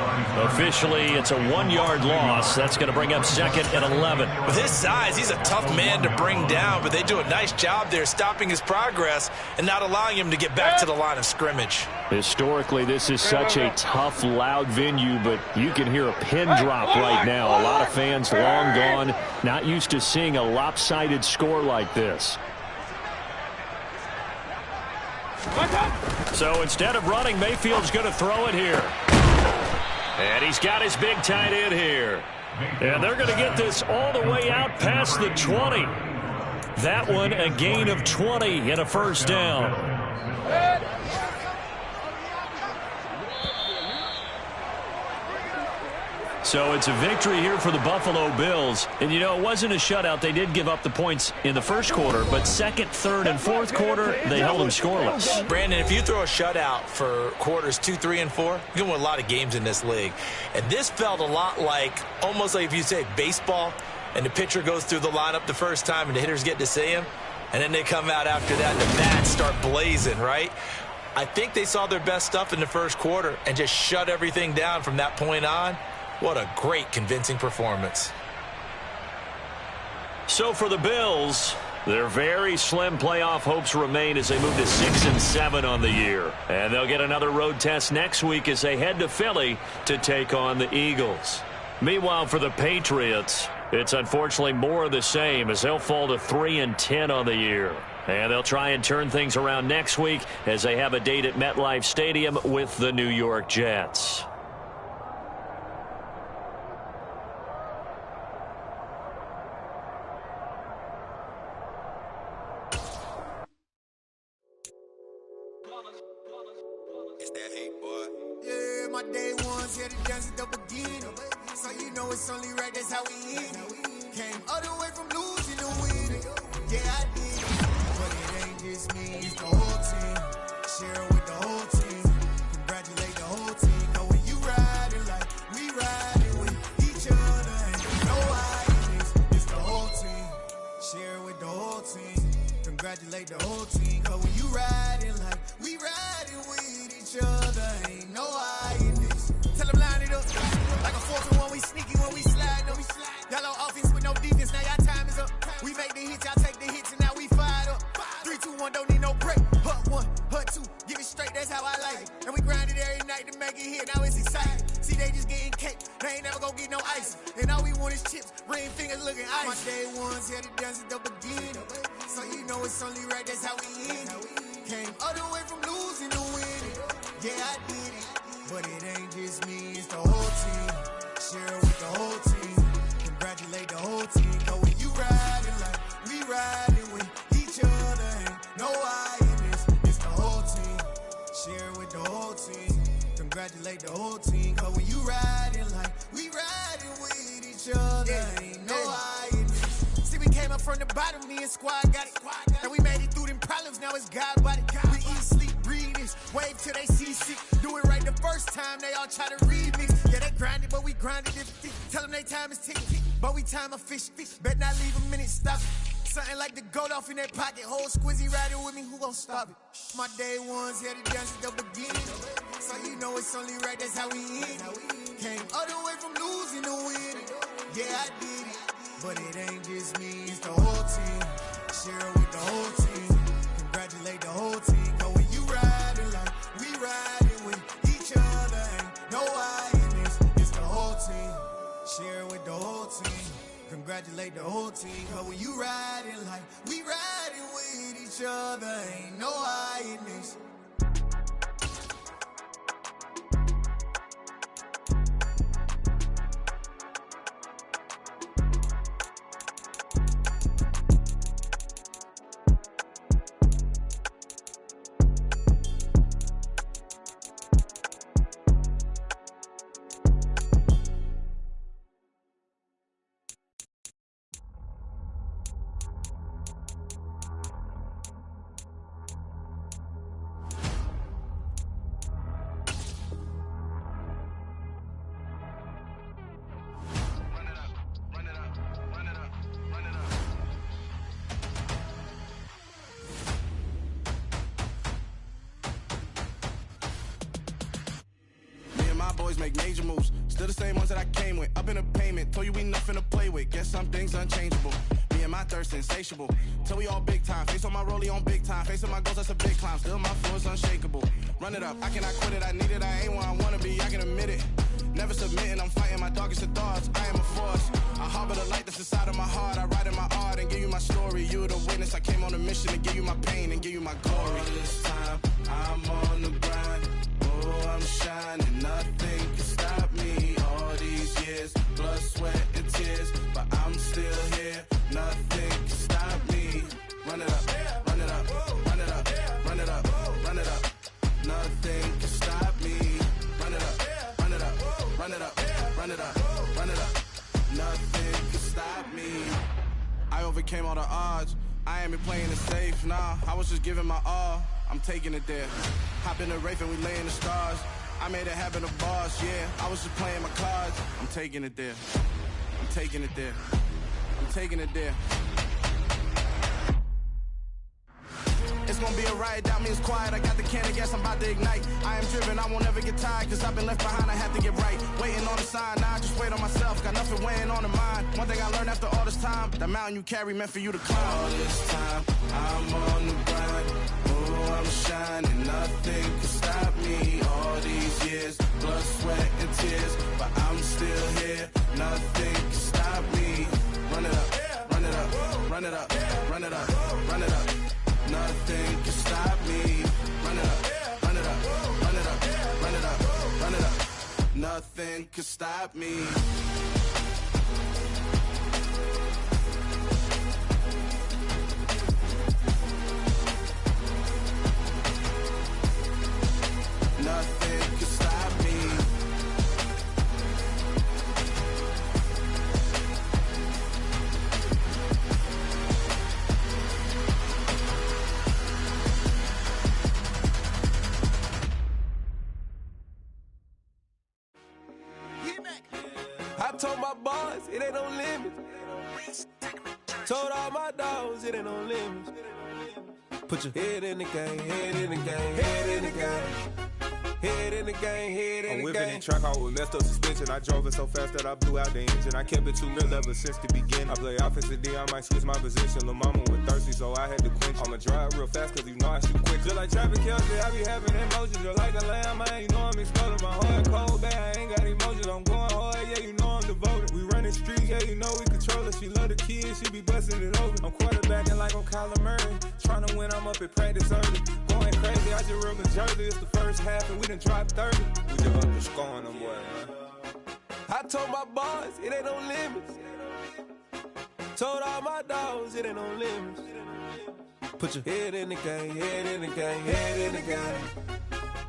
Officially, it's a 1-yard loss. That's going to bring up 2nd and 11. With his size, he's a tough man to bring down, but they do a nice job there stopping his progress and not allowing him to get back to the line of scrimmage. Historically, this is such a tough, loud venue, but you can hear a pin drop right now. A lot of fans long gone, not used to seeing a lopsided score like this. So instead of running, Mayfield's going to throw it here. And he's got his big tight end here. And they're going to get this all the way out past the 20. That one a gain of 20 and a first down. So it's a victory here for the Buffalo Bills. And, you know, it wasn't a shutout. They did give up the points in the first quarter, but second, third, and fourth quarter, they held them scoreless. Brandon, if you throw a shutout for quarters 2, 3, and 4, you're going to win a lot of games in this league. And this felt a lot like, almost like if you say baseball, and the pitcher goes through the lineup the first time, and the hitters get to see him, and then they come out after that, and the bats start blazing, right? I think they saw their best stuff in the first quarter and just shut everything down from that point on. What a great, convincing performance. So for the Bills, their very slim playoff hopes remain as they move to 6-7 on the year. And they'll get another road test next week as they head to Philly to take on the Eagles. Meanwhile, for the Patriots, it's unfortunately more of the same as they'll fall to 3-10 on the year. And they'll try and turn things around next week as they have a date at MetLife Stadium with the New York Jets. My day ones, yeah, the dance at the beginning. So you know it's only right, that's how we eat it. Came all the way from losing to winning. Yeah, I did it. But it ain't just me, it's the whole team. Share it with the whole team. Congratulate the whole team. Cause when you riding like we riding with each other, and no hiding, it's the whole team. Share it with the whole team. Congratulate the whole team. Cause when you riding like we riding with each other. now it's exciting. See, they just getting cake, they ain't never gonna get no ice. And all we want is chips, ring fingers looking ice. My day ones here to dance at the beginning. So you know it's only right, that's how we end it. Came all the way from losing to winning. Yeah, I did it. But it ain't just me, it's the whole team. Share it with the whole team. Congratulate the whole team. Cause when you riding like we riding with each other, ain't no I in this. It's the whole team. Share it with the whole team. Congratulate the whole team. Cause when you riding like we riding with each other, ain't no I in this. See, we came up from the bottom, me and squad got it. And we made it through them problems, now it's God body. We eat, sleep, breathe this, wave till they see sick. Do it right the first time, they all try to remix. Yeah, they grinded, but we grinded it. Tell them they time is ticking, but we time a fish. Bet not leave a minute, stop it. Something like the gold off in that pocket. Whole squizzy riding with me, who gon' stop it? My day ones here to dance at the beginning. So you know it's only right, that's how we end it. Came all the way from losing to winning. Yeah, I did it. But it ain't just me, it's the whole team. Share it with the whole team. Congratulate the whole team. Cause when you riding like we riding with each other, ain't no I in this. It's the whole team. Share it with the whole team. Congratulate the whole team. Cause when you riding like we riding with each other, ain't no I in this. Boys make major moves, still the same ones that I came with. Up in the payment, told you we nothing to play with. Guess some things unchangeable. Me and my thirst insatiable. Till we all big time. Face on my rollie on big time. Facing my goals, that's a big climb. Still my flow is unshakable. Run it up, I cannot quit it. I need it, I ain't where I wanna be. I can admit it. Never submitting, I'm fighting my darkest of thoughts. I am a force. I harbor the light that's inside of my heart. I write in my art and give you my story. You the witness. I came on a mission to give you my pain and give you my glory. All this time, I'm on the grind. Oh, I'm shining. Nothing can stop me. All these years, blood, sweat, and tears, but I'm still here. Nothing can stop me. Run it up, run it up, run it up, run it up, run it up. Nothing can stop me. Run it up, run it up, run it up, run it up, run it up. Nothing can stop me. I overcame all the odds. I ain't been playing it safe, nah. I was just giving my all. I'm taking it there. Hop in the Wraith and we lay in the stars. I made it happen to boss, yeah. I was just playing my cards. I'm taking it there. I'm taking it there. I'm taking it there. It's gonna be a riot, doubt me it's quiet. I got the can of gas, I'm about to ignite. I am driven, I won't ever get tired, cause I've been left behind, I have to get right. Waiting on the sign, now I just wait on myself. Got nothing weighing on the mind. One thing I learned after all this time, the mountain you carry meant for you to climb. All this time, I'm on the grind. Oh, I'm shining, nothing can stop me. All these years, blood, sweat, and tears, but I'm still here. Nothing can stop me. Run it up, run it up, run it up, run it up, run it up. Nothing can stop me. Run it up, run it up, run it up, run it up, run it up. Nothing can stop me. Nothing can stop me. I told my boys, it ain't no limits. Told all my dogs, it ain't no limits. Put your head in the game, head in the game, head in the game. Head in the game, head in the game. I'm whipping and track out with messed up suspension. I drove it so fast that I blew out the engine. I kept it too real ever since the beginning. I play offensive D, I might switch my position. Lil' mama was thirsty, so I had to quench. I'ma drive real fast, cause you know I shoot quick. Just like Travis Kelce, I be having emotions. Just like a lamb, man, you know I'm exploding. My heart cold, bad, I ain't got emotions. I'm going hard, yeah, you know I'm devoted. We running streets, yeah, you know we control it. She love the kids, she be busting it over. I'm quarterbacking like I'm Kyler Murray. Trying to win, I'm up at practice early. Going crazy, I just real Jersey. It's the first half and we done dropped 30. We just underscoring them boys, man. I told my boys, it ain't no limits. Told all my dogs, it ain't no limits. Put your head in the game, head in the game, head in the game.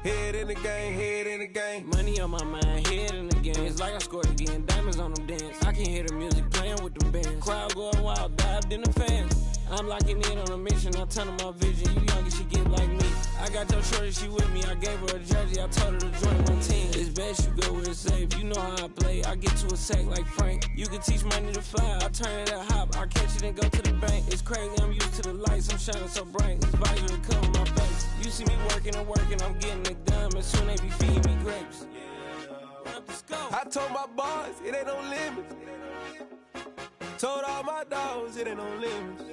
Head in the game, head in the game. Money on my mind, head in the game. It's like I scored again, diamonds on them dance. I can hear the music playing with them bands. Crowd going wild, dived in the fans. I'm locking in on a mission, I turn on my vision. You young and she get like me. I got your shorty, she with me. I gave her a jersey, I told her to join my team. It's best you go where it's safe. You know how I play, I get to a sack like Frank. You can teach money to fly, I turn it at hop. I catch it and go to the bank. It's crazy, I'm used to the lights, I'm shining so bright. This visor to cover my face. You see me working and working, I'm getting it done. And soon they be feeding me grapes. I told my boys, it ain't no limits. Told all my dogs, it ain't no limits.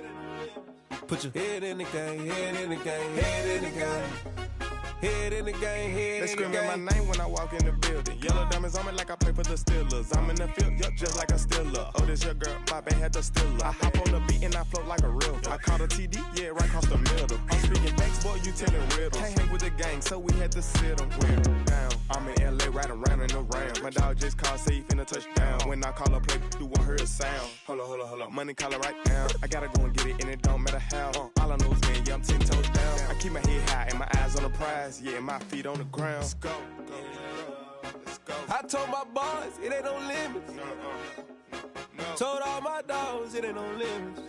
Put your head in the game, head in the game, head in the game. Head in the game, head in the game. They screaming my name when I walk in the building. Yellow diamonds on me like I play for the Steelers. I'm in the field, yup, just like a Steeler. Oh, this your girl, my band had the Steeler. I hop on the beat and I float like a river. I caught a TD, yeah, right across the middle. I'm speaking facts, boy, you telling riddles. Can't hang with the gang, so we had to sit them down. I'm in LA, riding round and around. My dog just called, say he finna touch down. When I call a play, you won't hear a sound. Hold up, money calling right now. I gotta go and get it, and it don't matter how. All I know is, man, yeah, I'm 10 toes down. I keep my head high and my eyes on the prize. Yeah, my feet on the ground. Let's go. I told my boys, it ain't no limits. Told all my dogs, it ain't no limits.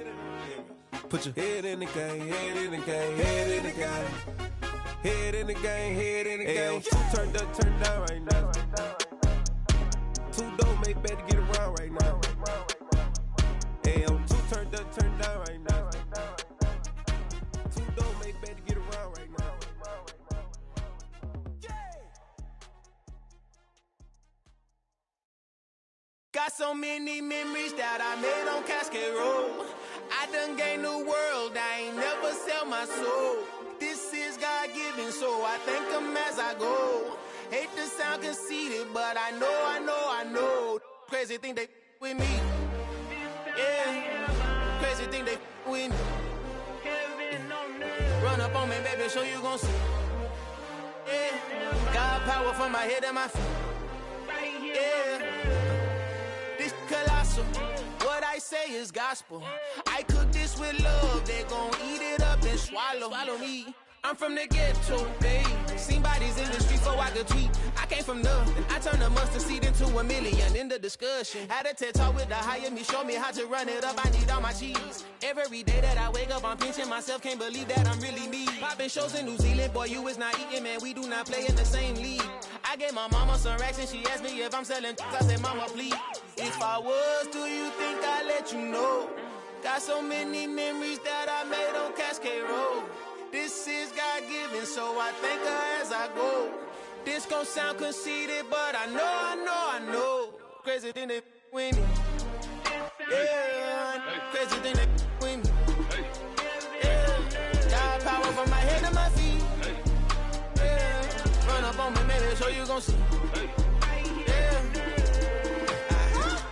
Put your head in the game, head in the game, head in the game. Head in the game, head in the game. Turned up, turned down right now. Two dope make better get around right now. Hey, I'm two turned up, turned down right now. Two dope make better get around right now. Got so many memories that I made on Cascade Road. I done gained the world, I ain't never sell my soul. This is God-given, so I thank him as I go. Hate to sound conceited, but I know. Crazy thing they with me. Yeah, crazy thing they with me. Run up on me, baby, so you gon' see. Yeah, got power from my head and my feet. Yeah. Colossal, what I say is gospel. I cook this with love, they gon' eat it up and swallow me. I'm from the ghetto, babe. Seen bodies in the street so I could tweet. I came from nothing, I turned a mustard seed into a million in the discussion. Had a TED talk with the higher me, show me how to run it up, I need all my cheese. Every day that I wake up, I'm pinching myself, can't believe that I'm really me. Popping shows in New Zealand, boy, you is not eating, man, we do not play in the same league. I gave my mama some racks and she asked me if I'm selling. I said, mama, please. If I was, do you think I'd let you know? Got so many memories that I made on Cascade Road. This is God-given, so I thank her as I go. This gon' sound conceited, but I know. Crazy thing they with me. Yeah, crazy thing they with me. Yeah, got power from my head to my feet. Yeah, run up on me, maybe, so you gon' see.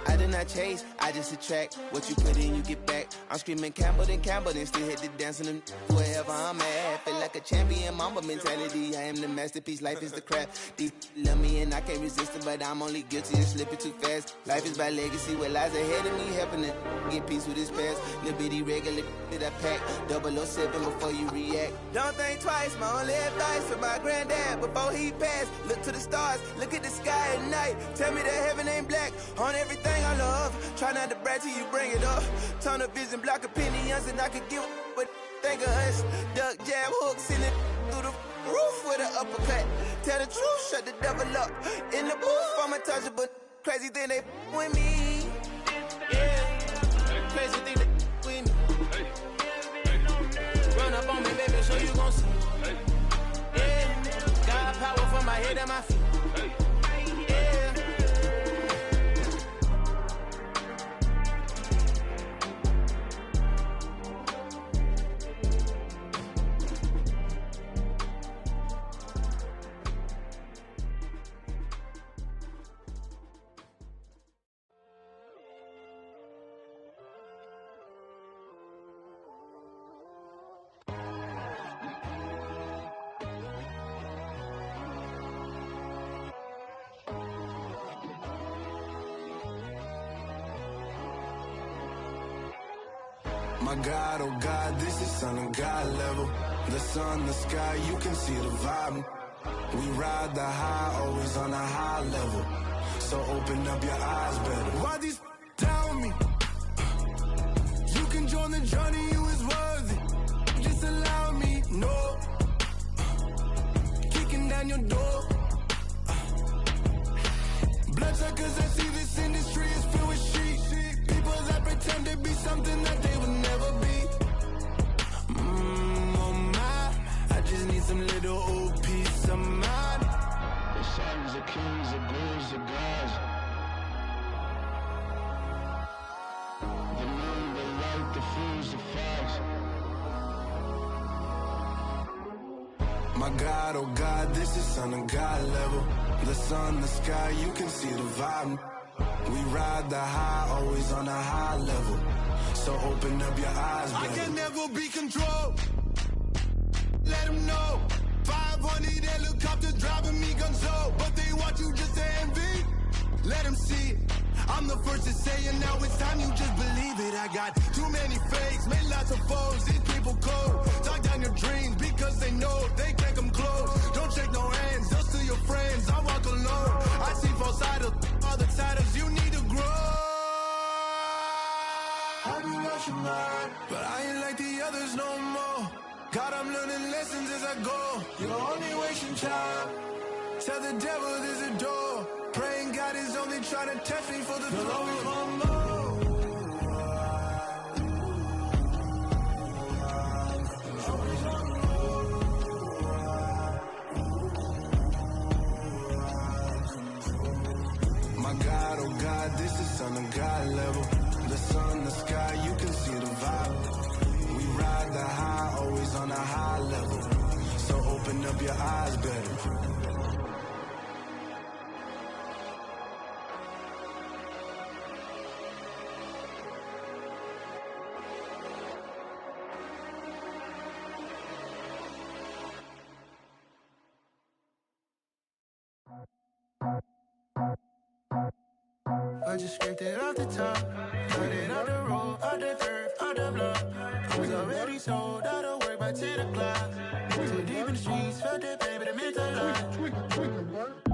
I did not chase, I just attract. What you put in, you get back. I'm screaming Campbell, then still hit the dance and them wherever I'm at. Feel like a champion, mamba mentality. I am the masterpiece, life is the crap. These love me and I can't resist it, but I'm only guilty of slipping too fast. Life is by legacy, what lies ahead of me, helping to get peace with his past. Little bitty regular that I pack, 007 before you react. Don't think twice, my only advice for my granddad before he passed. Look to the stars, look at the sky at night. Tell me that heaven ain't black on everything I love. Try not to brag till you bring it up. Tunnel vision, block opinions, and I could give but think of us. Duck jab hooks in it through the roof with an uppercut. Tell the truth, shut the devil up. In the booth, I'm untouchable. Crazy thing they with me. Yeah, crazy thing they with me. Run up on me, baby, so you gon' see. Yeah, got power from my my head and my feet. Yeah. My God, oh God, this is Son of God level. The sun, the sky, you can see the vibe. We ride the high, always on a high level. So open up your eyes better. Why these tell me? You can join the journey, you is worthy. Just allow me, no. Kicking down your door. Bloodsuckers, I see this industry is filled with sheep. People that pretend to be something that they would never be. Oh my, I just need some little old peace of mind. The sons of kings, the gurus, the gods. The moon, the light, the fools, the facts. My God, oh God, this is Son of God level. The sun, the sky, you can see the vibe. We ride the high, always on a high level. So open up your eyes, baby. I can never be controlled. Let them know. 500 helicopters driving me gonzo. But they want you just to envy. Let them see it. I'm the first to say it, now it's time you just believe it. I got too many fakes, made lots of foes. These people cold. Talk down your dreams because they know they can't come close. Don't shake no hands, just to your friends. I walk alone. I see false idols, all the titles you need to grow. Have you lost your mind? But I ain't like the others no more. God, I'm learning lessons as I go. You're only wasting time. Tell the devil there's a door. Praying God is only trying to test me for the glory of my mom. My God, oh God, this is Son of God level. The sun, the sky, you can see the vibe. We ride the high, always on a high level. So open up your eyes better. I just scraped it off the top, cut it out the road, out the turf, out the block. I was already sold out of work by 10 o'clock. Too deep in the streets, felt that pain, but it meant a lot.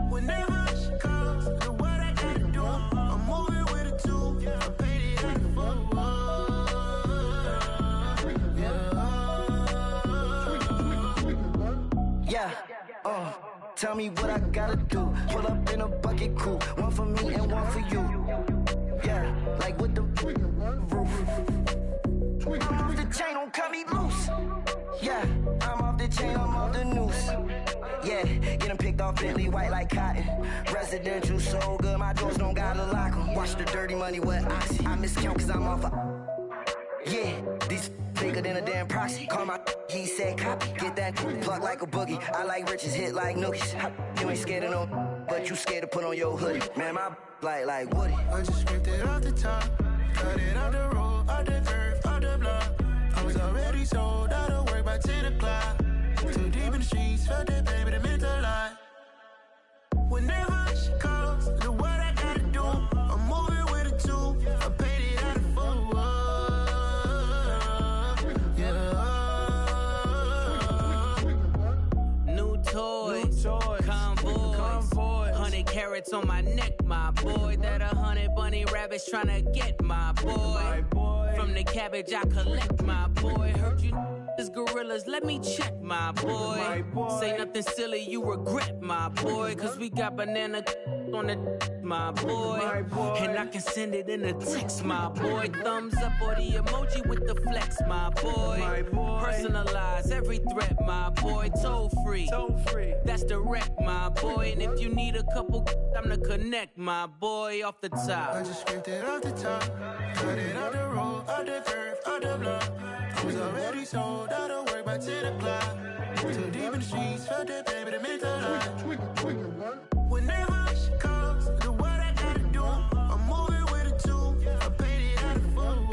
Whenever she calls, the what I gotta do, I'm moving with a two. I paid it out the full. Yeah, tell me what I gotta do. Pull up in a bucket crew, one for me and one for you. Yeah, like with the roof. I'm off the chain, don't cut me loose. Yeah, I'm off the chain, I'm off the noose. Yeah, get them picked off Bentley, white like cotton. Residential so good, my doors don't gotta lock them. Watch the dirty money with oxy. I miscount cause I'm off yeah, these bigger than a damn proxy. Call my he said copy. Get that plug like a boogie. I like riches, hit like nookies. You ain't scared of no, but you scared to put on your hoodie. Man, my like Woody. I just scraped it off the top, cut it out the road, out the turf, out the block. I was already sold out of work by 10 o'clock. Too deep in the streets, felt that pain, but it meant a lot. Whenever she calls, the what I gotta do, I'm moving with a two. I paid it out of full. Convoy, 100 carats on my neck, my boy. That 100 bunny rabbits tryna get my boy. From the cabbage I collect, my boy. Heard you is gorillas, let me check, my boy. Say nothing silly, you regret, my boy. Cause we got banana on the my boy. And I can send it in a text, my boy. Thumbs up or the emoji with the flex, my boy. Personalize every threat, my boy. Toll free. That's direct, my boy. And if you need a couple, I'm the connect, my boy, off the top. I just scraped it off the top, cut it on the road, on the curve, on the block. I was already sold, I don't work by 10 o'clock. Too deep in the streets, felt that baby to make a lot. Whenever she calls, do what I gotta do. I'm moving with a two, I paid it out of full.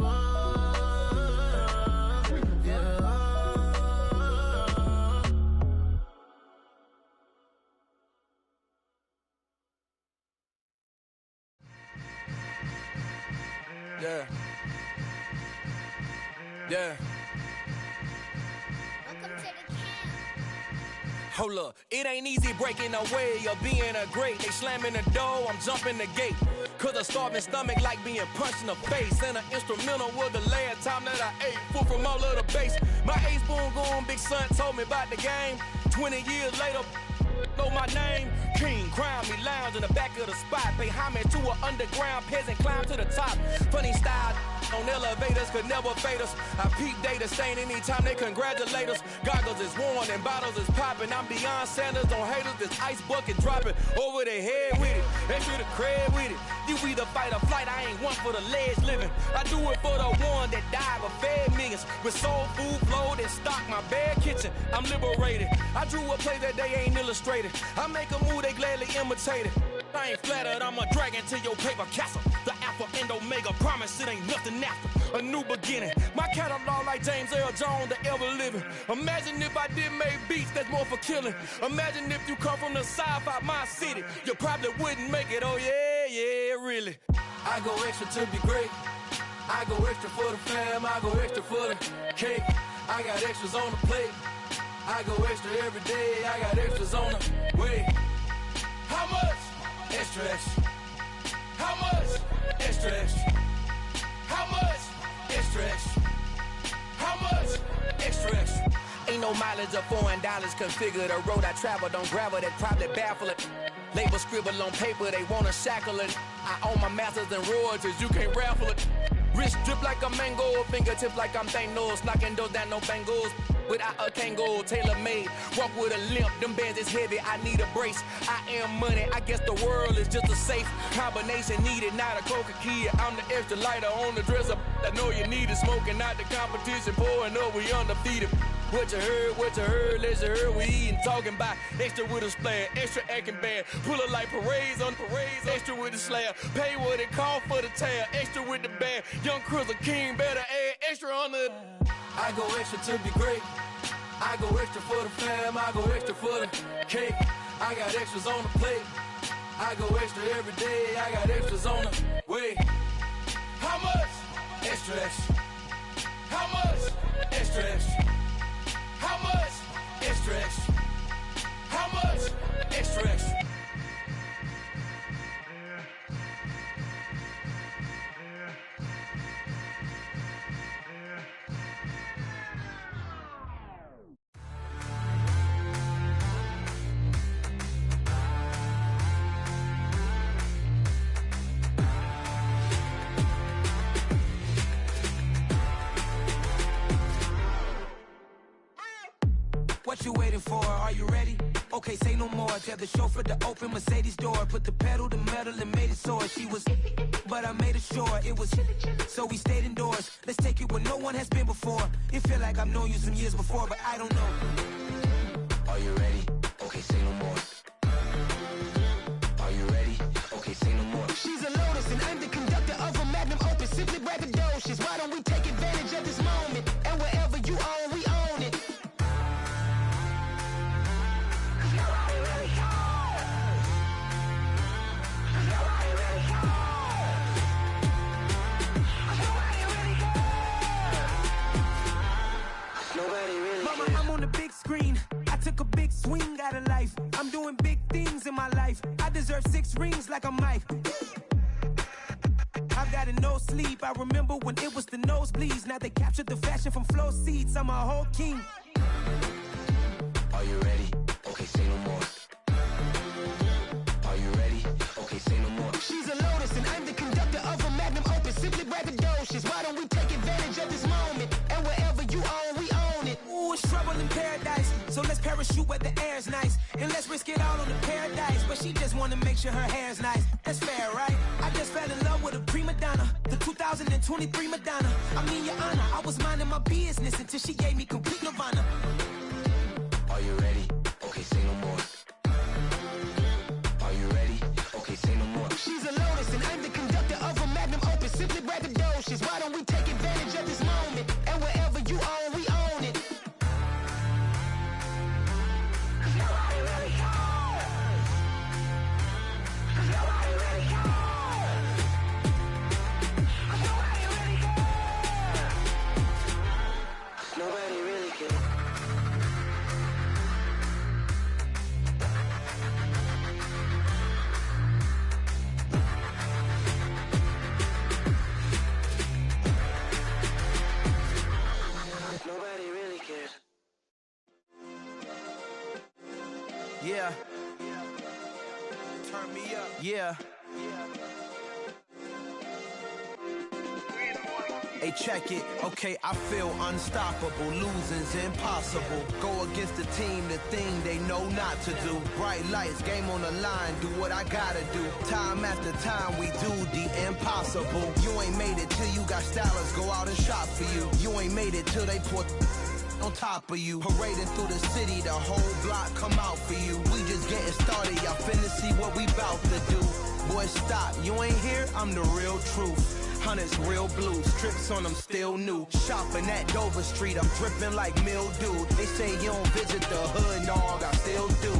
Yeah. Yeah. Hold up, it ain't easy breaking away or being a great. They slamming the door, I'm jumping the gate. Cause a starving stomach like being punched in the face. And an instrumental was the last time that I ate. Full from all of the bass. My ace boom going, big son told me about the game. 20 years later, know my name. King, crown me, lounge in the back of the spot. Pay homage to an underground peasant, climb to the top. Funny style on elevators could never fade us. I peep data stain anytime they congratulate us. Goggles is worn and bottles is popping. I'm beyond Sanders on haters, this ice bucket dropping over their head with it. Extra the cred with it. You either fight or flight, I ain't one for the ledge living. I do it for the one that died but fed millions. With soul food flowed and stocked my bare kitchen. I'm liberated. I drew a play that they ain't illustrated. I make a move, they gladly imitate it. I ain't flattered, I'm a dragon to your paper castle. The Alpha and Omega, promise it ain't nothing after. A new beginning. My catalog like James Earl Jones, the ever living. Imagine if I did make beats that's more for killing. Imagine if you come from the sci-fi my city. You probably wouldn't make it, oh yeah, really. I go extra to be great. I go extra for the fam, I go extra for the cake. I got extras on the plate. I go extra every day, I got extras on the way. How much? Extra, extra. How much? Extra, extra. How much? Extra, extra. How much? Extra, extra. Ain't no mileage of $4 configure the road I travel. Don't gravel that probably baffle it. Label scribble on paper, they wanna shackle it. I own my masters and royalties, you can't raffle it. Wrist drip like a mango, fingertips like I'm Thanos, knocking those down no bangles. Without a Kango, tailor-made, walk with a limp, them bands is heavy, I need a brace. I am money, I guess the world is just a safe combination needed, not a coca key. I'm the extra lighter on the dresser, I know you need it, smoking out the competition, pouring up, we undefeated. What you heard, let's you heard, we eating, talking about extra with a splash, extra acting bad, pull it like parades on parades, extra with the slab, pay what it cost for the tab, extra with the bag, young Chris a king, better add extra on the. I go extra to be great. I go extra for the fam, I go extra for the cake. I got extras on the plate. I go extra every day, I got extras on the way. How much? Extra, extra. How much? Extra, extra. How much? Extra, extra. How much? Extra, extra. What you waiting for? Are you ready? Okay, say no more. Tell the chauffeur to open Mercedes door. Put the pedal to metal and made it soar. She was, but I made it sure it was. So we stayed indoors. Let's take it where no one has been before. It feel like I've known you some years before, but I don't know. Are you ready? Okay, say no more. Are you ready? Okay, say no more. She's a Lotus and I'm the conductor of a magnum opus. Simply braggadocious. Why don't we take advantage of this moment? And wherever you own, we own it. Mama, I'm on the big screen. I took a big swing out of life. I'm doing big things in my life. I deserve 6 rings like a Mike. I've got riding no sleep. I remember when it was the nosebleeds. Now they captured the fashion from flow seats. I'm a whole king. Are you ready? Okay, say no more. Are you ready? Okay, say no more. She's a Lotus and I'm the conductor of a magnum opus. Simply braggadocious. Why don't we take advantage of this moment? And wherever you own, we own it. Ooh, it's trouble in paradise. So let's parachute where the air's nice. And let's risk it all on the paradise. But she just wanna make sure her hair's nice. That's fair, right? I just fell in love with a prima donna. The 2023 Madonna. I mean, your honor, I was minding my business until she gave me complete nirvana. Are you ready? Okay, say no more. Are you ready? Okay, say no more. She's a Lotus and I'm the conductor of a magnum opus. Simply braggadocious. Why don't we take advantage of this moment? And wherever you own, we own it. Nobody really cares. Nobody really cares. Nobody really cares. Nobody really cares. Nobody really cares. Yeah. Turn me up. Yeah. Hey, check it. Okay, I feel unstoppable. Losing's impossible. Go against the team, the thing they know not to do. Bright lights, game on the line, do what I gotta do. Time after time, we do the impossible. You ain't made it till you got stylers go out and shop for you. You ain't made it till they put on top of you. Parading through the city, the whole block come out for you. We just getting started, y'all finna see what we bout to do. Boy, stop, you ain't here, I'm the real truth. Hunters, real blue, strips on them still new. Shopping at Dover Street, I'm dripping like mildew. They say you don't visit the hood, dog, I still do.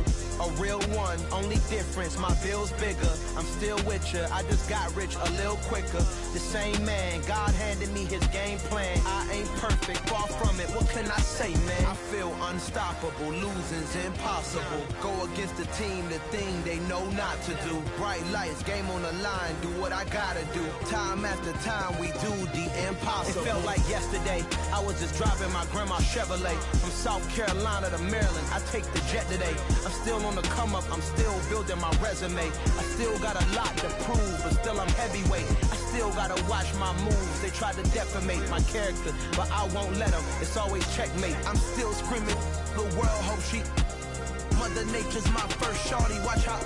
A real one, only difference, my bill's bigger. I'm still with ya, I just got rich a little quicker. The same man, God handed me his game plan. I ain't perfect, far from it, what can I say, man? I feel unstoppable, losing's impossible. Go against the team, the thing they know not to do. Bright lights, game on the line, do what I gotta do. Time after time, we do the impossible. It felt like yesterday, I was just driving my grandma's Chevrolet. From South Carolina to Maryland, I take the jet today. I'm still on the come up, I'm still building my resume. I still got a lot to prove, but still I'm heavyweight. I still gotta watch my moves. They try to defamate my character, but I won't let them. It's always checkmate. I'm still screaming, the world hope she. Mother Nature's my first shorty, watch how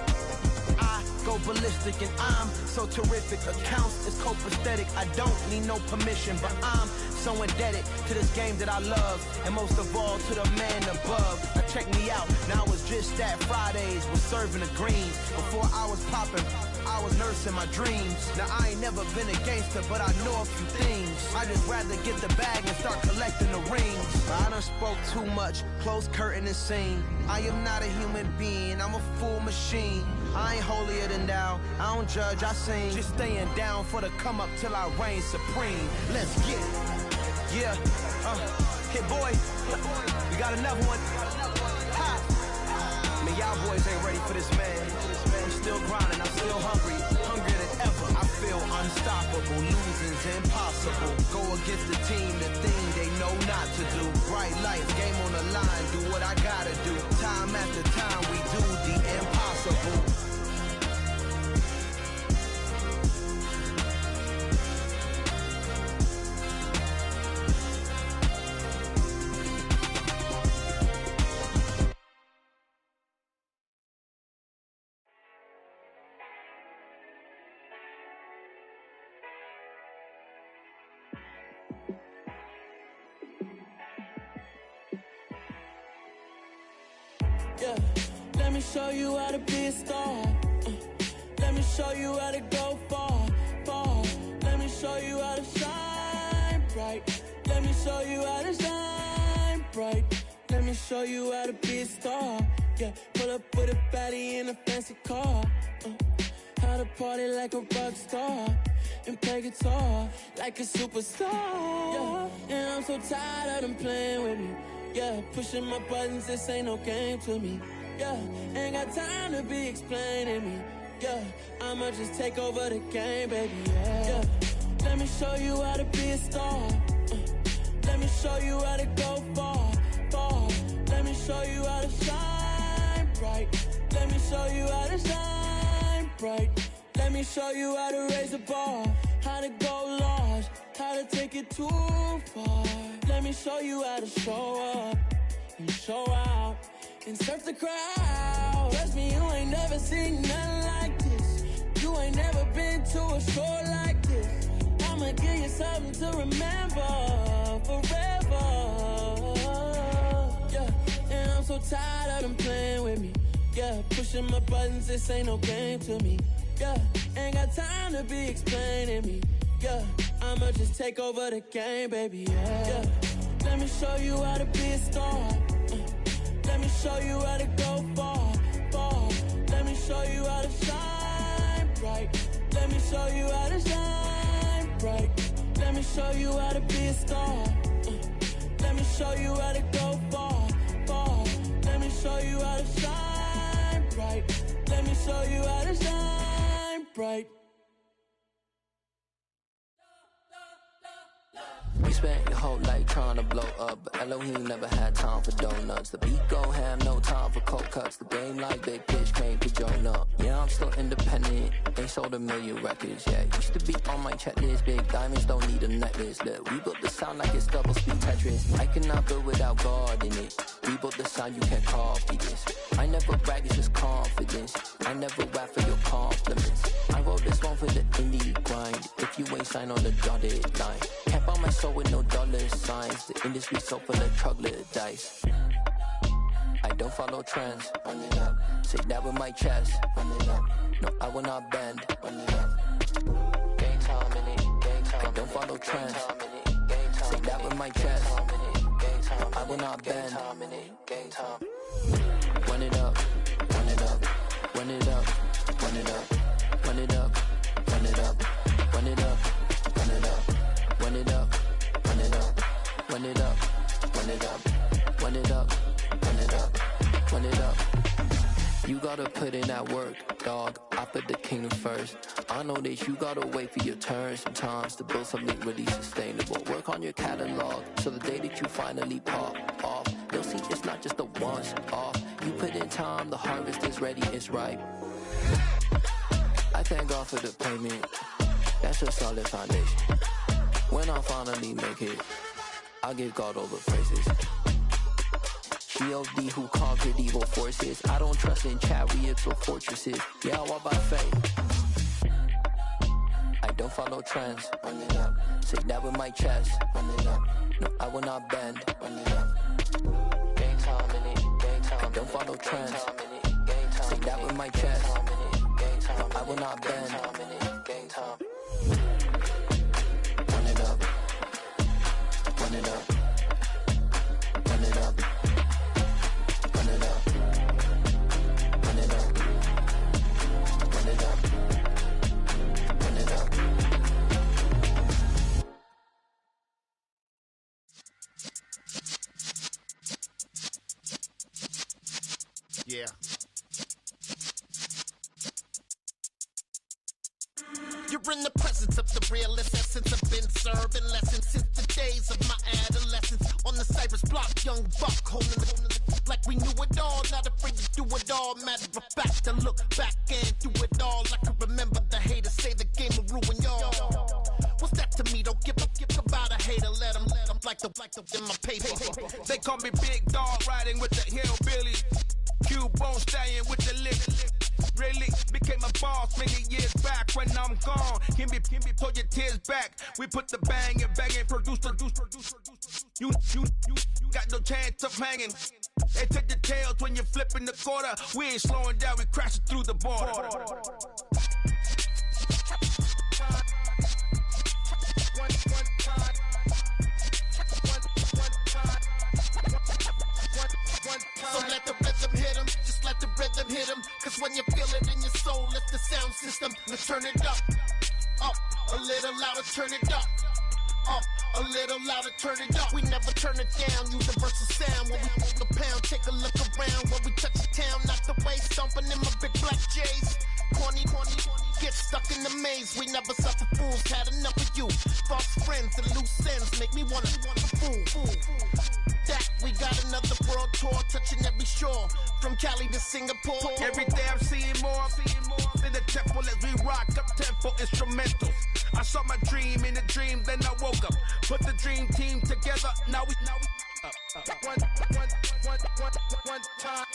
I go ballistic and I'm so terrific. Accounts is copacetic, I don't need no permission, but I'm so indebted to this game that I love, and most of all to the man above. Now check me out, now it's just that Fridays was serving the greens. Before I was popping, I was nursing my dreams. Now I ain't never been a gangster, but I know a few things. I just rather get the bag and start collecting the rings. I done spoke too much, close curtain and scene. I am not a human being, I'm a full machine. I ain't holier than thou, I don't judge, I sing. Just staying down for the come up till I reign supreme. Let's get it. Yeah, hit boy, we got another one. Ha. Man, y'all boys ain't ready for this, man. I'm still grinding, I'm still hungry, hungrier than ever. I feel unstoppable, losing's impossible. Go against the team, the thing they know not to do. Bright lights, game on the line, do what I gotta do. Time after time, we do the impossible. Yeah, let me show you how to be a star. Let me show you how to go far, far. Let me show you how to shine bright. Let me show you how to shine bright. Let me show you how to be a star. Yeah, pull up with a baddie in a fancy car. How to party like a rock star and play guitar like a superstar. Yeah, and I'm so tired of them playing with me. Yeah, pushing my buttons, this ain't no game to me. Yeah, ain't got time to be explaining me. Yeah, I'ma just take over the game, baby. Yeah, Let me show you how to be a star. Let me show you how to go far, far. Let me show you how to shine bright. Let me show you how to shine bright. Let me show you how to raise the bar, how to go large, how to take it too far. Let me show you how to show up and show out and surf the crowd. Trust me, you ain't never seen nothing like this. You ain't never been to a show like this. I'ma give you something to remember forever. Yeah, and I'm so tired of them playing with me. Yeah, pushing my buttons, this ain't no game to me. Yeah, ain't got time to be explaining me. Yeah, I'ma just take over the game, baby. Yeah, let me show you how to be a star. Let me show you how to go far, far. Let me show you how to shine bright. Let me show you how to shine bright. Let me show you how to be a star. Let me show you how to go far, far. Let me show you how to shine bright. Let me show you how to shine bright. You spent your whole life trying to blow up, but Elohim never had time for donuts. The beat go ham, no time for cold cuts. The game like big pitch came to join up. Yeah, I'm still independent, ain't sold a million records yet. Used to be on my checklist, big diamonds don't need a necklace. Look, we built the sound like it's double speed Tetris. I cannot build without God in it. We built the sound, you can't copy this. I never brag, it's just confidence. I never rap for your compliments. I wrote this one for the indie grind. If you ain't signed on the dotted line, can't buy my soul with no dollar signs. The industry so full of troglodytes. I don't follow trends. Run it up. Say that with my chest. Run it up. No, I will not bend. Run it up. Game time in it. Game time. I don't follow trends. Say that with my chest. No, I will not bend. Game time. Run it up. Run it up. Run it up. Run it up. Run it up. Run it up. Run it up. Run it up. Run it up. Run it up. Run it up. Run it up. Run it up. Run it up. Run it up. You gotta put in that work, dog. I put the kingdom first. I know that you gotta wait for your turn sometimes to build something really sustainable. Work on your catalog, so the day that you finally pop off, you'll see it's not just a once off. You put in time, the harvest is ready, it's ripe. I thank God for the payment. That's a solid foundation. When I finally make it, I'll give God all the praises. G.O.D. who conquered evil forces. I don't trust in chariots or fortresses. Yeah, I walk by faith. I don't follow trends. Run it up. Say that with my chest. Run it up. No, I will not bend. Run it up. Game time in it. Game time. I don't follow trends. Say that with my chest. No, I will not bend. Game time. Run it up. Run it up. Run it up. Run it up. Run it up. Run it up. Run it up. Yeah. You're in the presence of the realest essence. I've been serving lessons since the days of my adolescence. On the Cypress block, young buck, holding the like we knew it all. Not afraid to do it all. Matter of fact, to look back and do it all. I can remember the haters say the game will ruin y'all. What's that to me? Don't give about a hater. Let them like the in my paper. They call me Big Dog, riding with the hillbillies. Q-Bone stallion with the lick. Really became a boss many years back. When I'm gone, can be pull your tears back. We put the bang and produce. You got no chance of hanging. They take the tails when you're flipping the quarter. We ain't slowing down, we crashing through the border. So let the rhythm hit him, just let the rhythm hit him. Cause when you feel it in your soul, lift the sound system and turn it up. Up, a little louder, turn it up. Up, a little louder, turn it up. We never turn it down, universal sound. When we move the pound, take a look around. When we touch the town, not the way, stomping in my big black J's. Corny, get stuck in in the maze, we never suffer fools. Had enough of you. False friends and loose ends make me wanna fool. That we got another world tour, touching every shore, from Cali to Singapore. Every day I'm seeing more in the temple as we rock up tempo instrumentals. I saw my dream in a dream, then I woke up. Put the dream team together. Now we one time.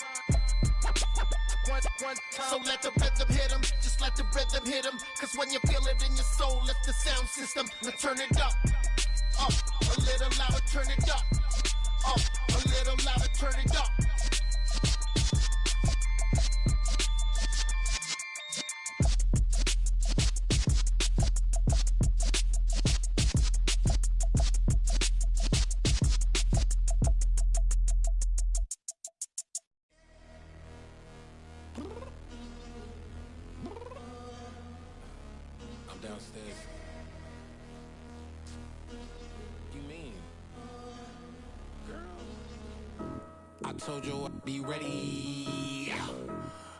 So let the rhythm hit him, just let the rhythm hit him. Cause when you feel it in your soul, lift the sound system and turn it up. Up, a little louder, turn it up. Up, a little louder, turn it up. Downstairs. You mean? Girl, I told you I'd be ready.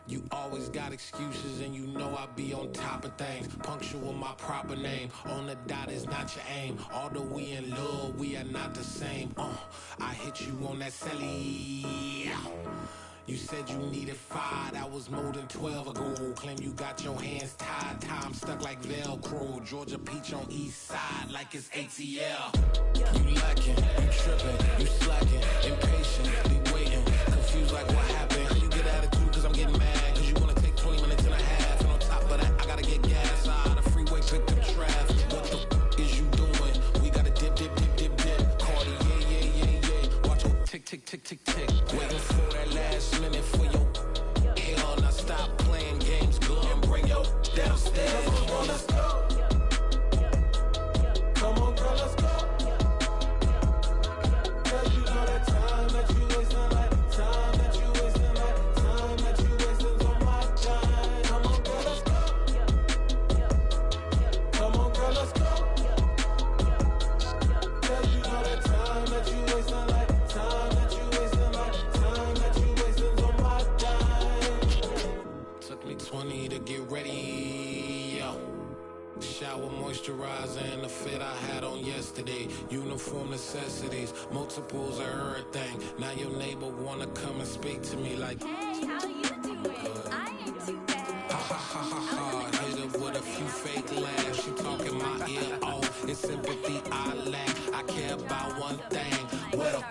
You always got excuses and you know I be on top of things. Punctual my proper name. On the dot is not your aim. Although we in love, we are not the same. I hit you on that celly. You said you needed 5, that was more than 12 ago. Claim you got your hands tied, time stuck like Velcro. Georgia Peach on east side like it's ATL. You lacking, you tripping, you slacking, impatient, be waiting, confused like what happened. How you get attitude cause I'm getting mad, cause you wanna take 20 minutes and a half. And on top of that, I gotta get gas out of the freeway, pick up traffic. What the is you doing? We gotta dip. Cardi, yeah. Watch your tick. Waiting for that last minute for your hell. Now stop playing games, go and bring your downstairs. Come on, let's go. Come on, girl, let's go. Cause you know that time that you wasting, like time that you wasting, like time that you wasting on my time. Come on, girl, let's go. Come on, girl, let's go. Cause you know that time that you wasting, like time that you wasting, like time that you wasting on my time. Took me 20 to get ready. Shower, moisturizer, and the fit I had on yesterday. Uniform necessities, multiples of everything. Now your neighbor wanna come and speak to me like, hey, how you doing? I ain't too bad. Ha. Hit her with a few fake laughs. She talking my ear off. It's sympathy I lack. I care about one thing. Well,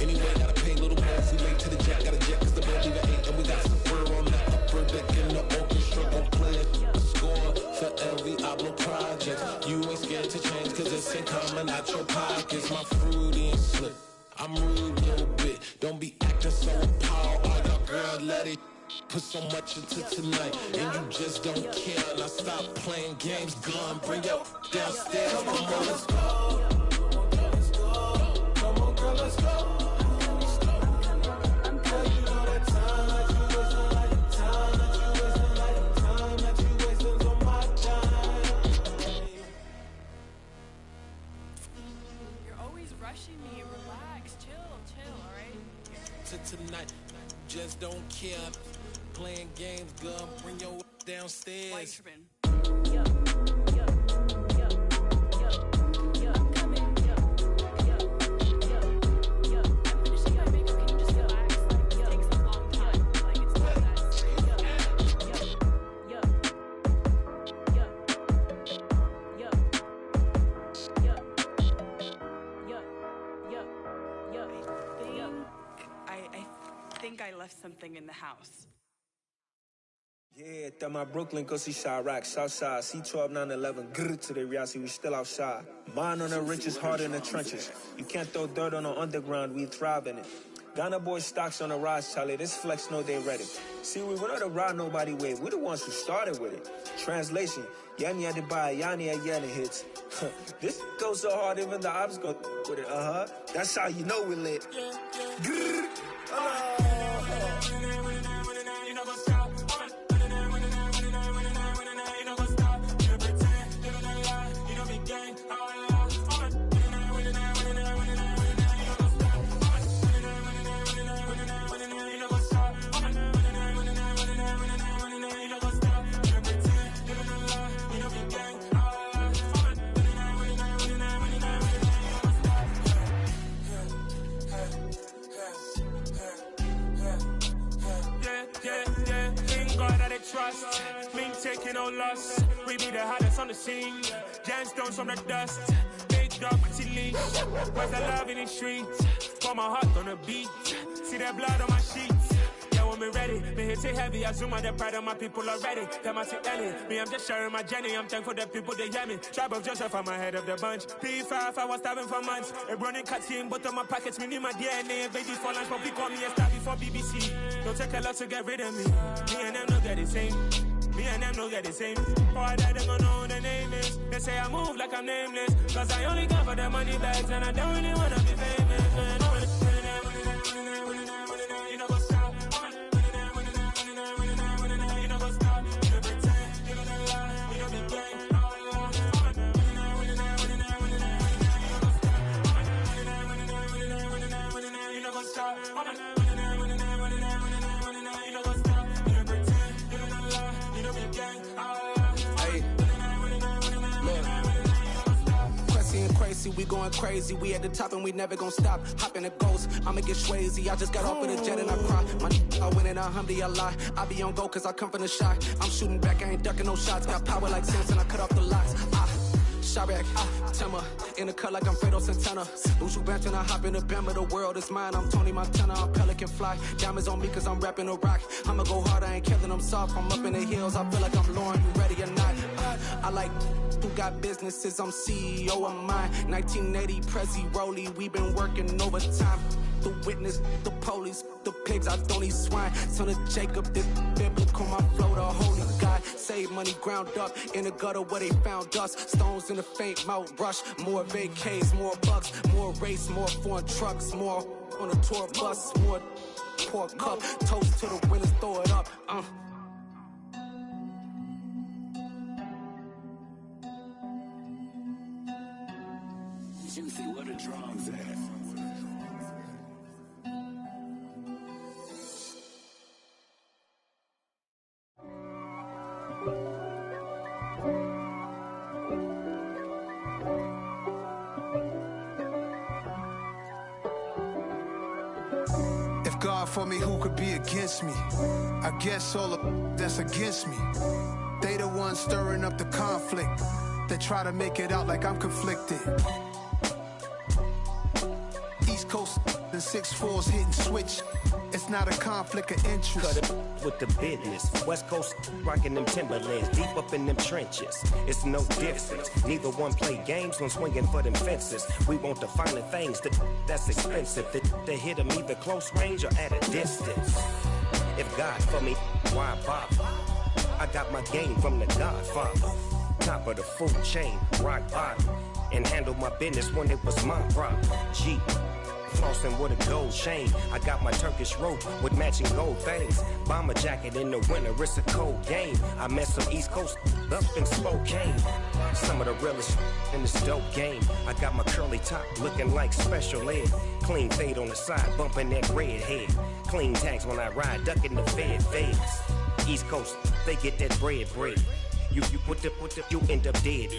anyway, gotta pay a little more. If we late to the jet, gotta jet cause the boat leave at 8. And we got some fur on the upper deck in the orchestra. Gon' play a score for every album project. You ain't scared to change cause it's ain't coming out your pockets. My fruity and slip, I'm rude a little bit. Don't be acting so appalled. All y'all girl, let it put so much into tonight. And you just don't care. Now stop playing games, gun, bring your downstairs. Come on, let's go. Come on, girl, let's go. Me, relax, chill, alright? To tonight, just don't care. Playing games, gun, bring your downstairs. I left something in the house. Yeah, that my Brooklyn go see Chirac, Southside, C12 911, grrr to the reality, we still outside. Mine on the richest, heart in the trenches. You can't throw dirt on the underground, we thrive in it. Ghana boys stocks on the rise, Charlie, this flex know they ready. See, we not the ride nobody wave, we the ones who started with it. Translation, Yanni had to buy, Yanni had Yanni hits. This goes so hard, even the ops go with it, That's how you know we lit. Grrr, Mink taking no loss. We be the hottest on the scene. Gemstones from the dust. Big dog, pretty leash. Where's the love in the streets? Pour my heart on the beat. See that blood on my sheets. Yeah, when me ready, me hit it heavy. I zoom on the pride of my people already. Them I see Ellie. Me, I'm just sharing my journey. I'm thankful the people they hear me. Tribe of Joseph, I'm ahead of the bunch. P5, I was starving for months. A running cut in, but on my pockets, me need my DNA. Babies for lunch, but people call me a star before BBC. Don't take a lot to get rid of me. Me and them no get the same. Me and them no get the same. Boy, that they gonna know the name is. They say I move like I'm nameless. Cause I only got for the money bags. And I don't really wanna be famous, man. You know what's up? You know what's up? You know pretend. You know the lie. You know the game. You know what's up? Crazy, we going crazy. We at the top and we never gonna stop. Hop in the ghost, I'ma get swayzy. I just got off of the jet and I cry. I win in a Humvee, I lie. I be on go cause I come from the shot. I'm shooting back, I ain't ducking no shots. Got power like Samson, I cut off the locks. Shabak, Timmer, in the cut like I'm Fredo Santana. Buju Banton, I hop in the Bama, the world is mine. I'm Tony Montana, I'm Pelican Fly. Diamonds on me cause I'm rapping a rock. I'ma go hard, I ain't killing them soft. I'm up in the hills, I feel like I'm Lauren, you ready or not? I like who got businesses, I'm CEO of mine. 1980 Prezi Rolly, we been working overtime. The witness, the police, the pigs, I don't eat swine. Son of Jacob, this biblical, my flow, the holy God. Save money ground up in the gutter where they found us. Stones in the faint mouth rush. More vacays, more bucks, more race, more foreign trucks, more on a tour bus, more pork cup. Toast to the winners, throw it up. Juicy, where the drums at? If God for me, who could be against me? I guess all of that's against me. They the ones stirring up the conflict. They try to make it out like I'm conflicted. East Coast and 6'4s hitting switch. It's not a conflict of interest. Cut it with the business. West Coast rocking them Timberlands, deep up in them trenches. It's no difference. Neither one play games when swinging for them fences. We want the finer things that's expensive. They hit them either close range or at a distance. If God for me, why bother? I got my game from the Godfather. Top of the food chain, rock bottom. And handle my business when it was my problem. G. Flossing with a gold chain. I got my Turkish rope with matching gold things. Bomber jacket in the winter, it's a cold game. I met some East Coast up in Spokane. Some of the realest in this dope game. I got my curly top looking like special ed. Clean fade on the side, bumping that red head. Clean tags when I ride, ducking the feds. East Coast, they get that bread. You put the, you end up dead.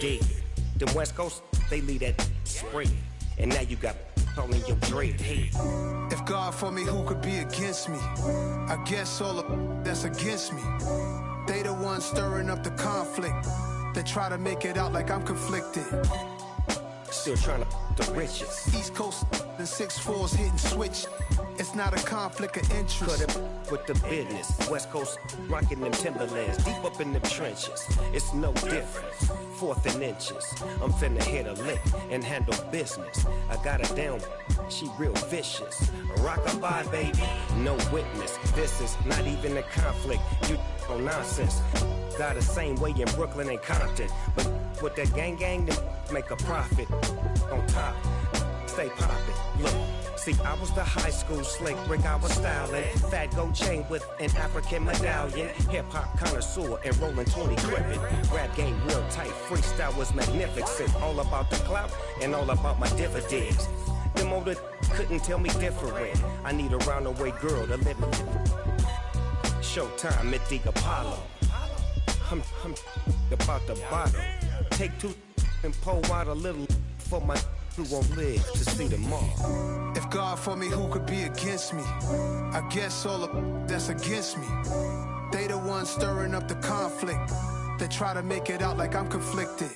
Them West Coast, they leave that spread. And now you got all in your dread head. If God for me, who could be against me? I guess all of that's against me. They the ones stirring up the conflict. They try to make it out like I'm conflicted. Still trying to the riches. East Coast and 6'4s hitting switch. It's not a conflict of interest. Cut it with the business. West Coast rocking them Timberlands, deep up in them trenches. It's no difference. 4th and inches. I'm finna hit a lick and handle business. I got her down, she real vicious. Rock-a-bye, baby, no witness. This is not even a conflict. You on nonsense. Got the same way in Brooklyn and Compton. But with that gang, then make a profit. On top, stay poppin'. Look. See, I was the high school slick Rick, I was styling. Fat gold chain with an African medallion. Hip-hop connoisseur and rolling 20 gripping. Rap game real tight, freestyle was magnificent. All about the clout and all about my dividends. Them older couldn't tell me different. I need a roundaway girl to live in. Showtime at the Apollo. I'm about the bottom. Take 2 and pour out a little for my who won't live to see tomorrow. If God for me, who could be against me? I guess all of that's against me. They the ones stirring up the conflict. They try to make it out like I'm conflicted.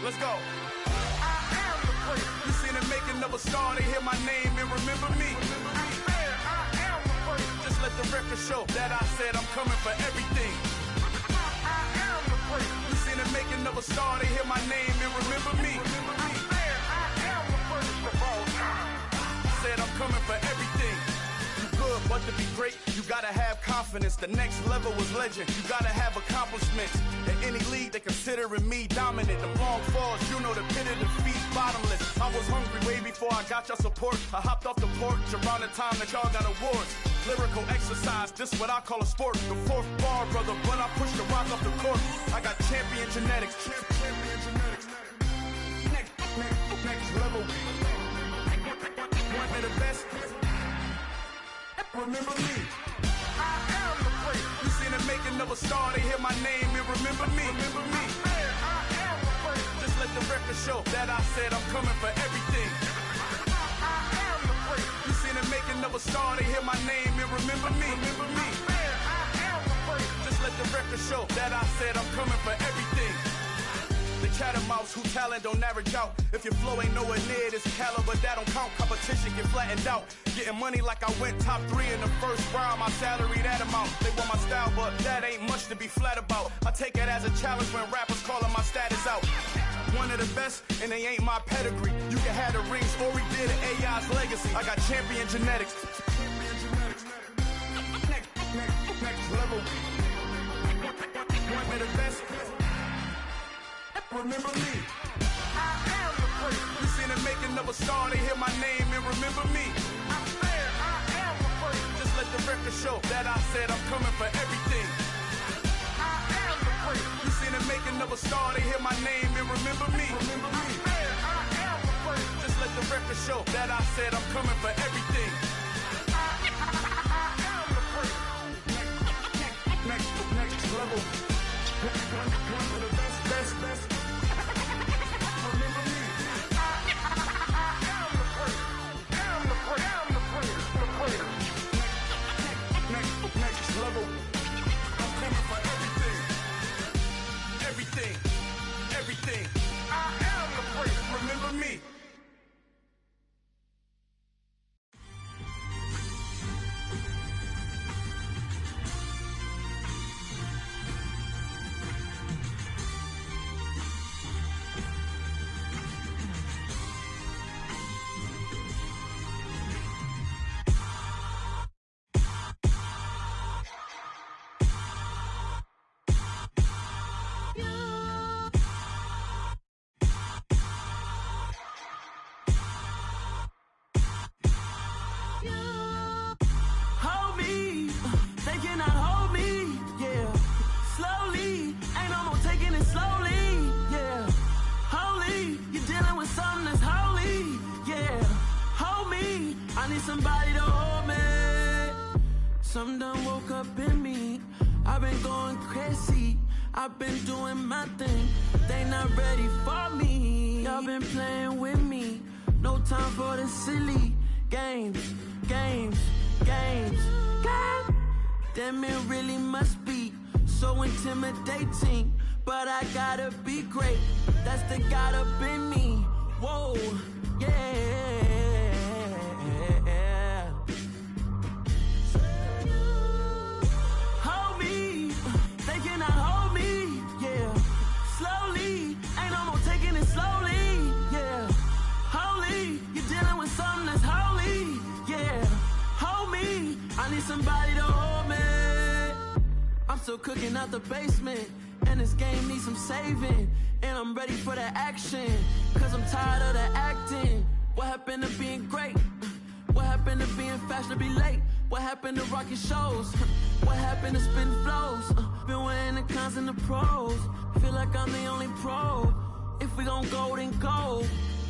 Let's go. You seen the making of a star, they hear my name and remember me. Just let the record show that I said I'm coming for everything. You seen the making of a star, they hear my name and remember me. Said I'm coming for everything. Good, but to be great, you gotta have confidence. The next level was legend. You gotta have accomplishments. In any league, they considering me dominant. The long falls, you know the pit of defeat, bottomless. I was hungry way before I got your support. I hopped off the porch around the time that y'all got awards. Lyrical exercise, this what I call a sport. The fourth bar, brother, when I push the rock off the court. I got champion genetics. Champion genetics. Next level. One of the best. Remember me. I am the great. You seen the making of a star, they hear my name and remember me. Remember me. I am the great. Just let the record show that I said I'm coming for everything. I am the great. You seen the making of a star, they hear my name and remember me. Remember me. I am the great. Just let the record show that I said I'm coming for everything. The chattermouths who talent don't average out. If your flow ain't nowhere near this caliber, that don't count. Competition get flattened out. Getting money like I went top 3 in the first round. My salary that amount. They want my style, but that ain't much to be flat about. I take it as a challenge when rappers calling my status out. One of the best, and they ain't my pedigree. You can have the rings, or we did an AI's legacy. I got champion genetics. Next level. One of the best. Remember me. I am the great. You seen the making of a star, they hear my name and remember me. I am the great. Just let the record show that I said I'm coming for everything. I am the great. You seen the making of a star, they hear my name and remember me. Remember me. I am the great. Just let the record show that I said I'm coming for everything. I am the great. Next level. One of the best. Next level. I'm coming for everything. Everything. I am the great. Remember me. Somebody to hold me. Something done woke up in me. I've been going crazy. I've been doing my thing. They not ready for me. Y'all been playing with me. No time for the silly games. Damn, it really must be so intimidating. But I gotta be great. That's the God up in me. Whoa, yeah. Somebody to hold me. I'm still cooking out the basement, and this game needs some saving. And I'm ready for the action, cause I'm tired of the acting. What happened to being great? What happened to being fashionably late? What happened to rocking shows? What happened to spitting flows? Been weighing the cons and the pros. Feel like I'm the only pro. If we gon' go, then go.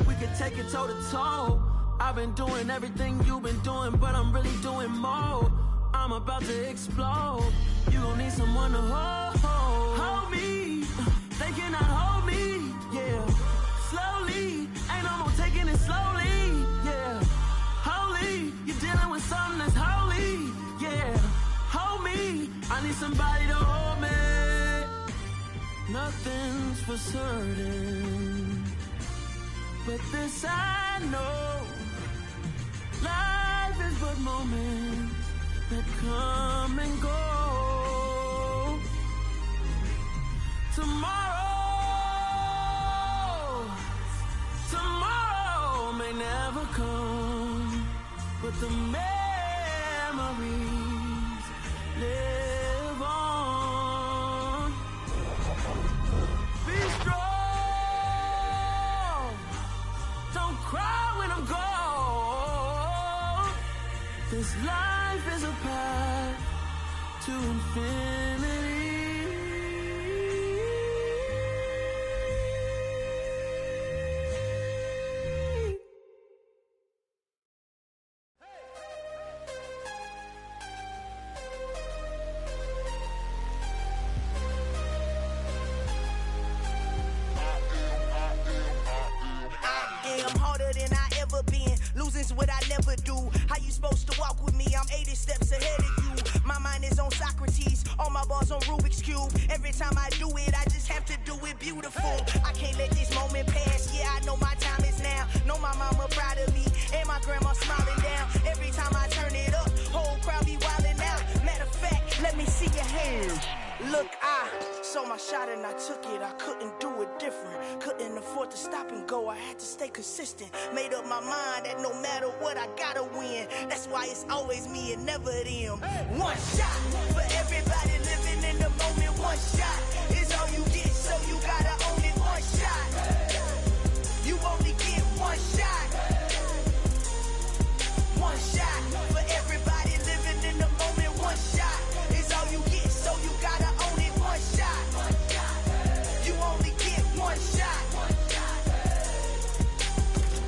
We could take it toe to toe. I've been doing everything you've been doing, but I'm really doing more. I'm about to explode. You gon' need someone to hold me. They cannot hold me, yeah. Slowly, ain't no more taking it slowly, yeah. Holy, you're dealing with something that's holy, yeah. Hold me, I need somebody to hold me. Nothing's for certain, but this I know. Life is but moments that come and go. Tomorrow may never come, but the memories live on. Be strong, don't cry when I'm gone. This life is a path to infinity. Losing's what I never do. How you supposed to walk with me? I'm 80 steps ahead of you. My mind is on Socrates, all my balls on Rubik's Cube. Every time I do it, I just have to do it beautiful. I can't let this moment pass. Yeah, I know my time is now. Know my mama proud of me, and my grandma smiling down. Every time I turn it up, whole crowd be wildin' out. Matter of fact, let me see your hands. Look, I saw my shot and I took it. I couldn't do it different. Couldn't afford to stop and go. I had to stay consistent. Made up my mind that no matter what, I gotta win. That's why it's always me and never them. One shot for everybody living in the moment. One shot is all you get, so you gotta own it. One shot. You only get one shot. One shot for everybody living in the moment. One shot is all you get, so you gotta own it. One shot. You only get one shot.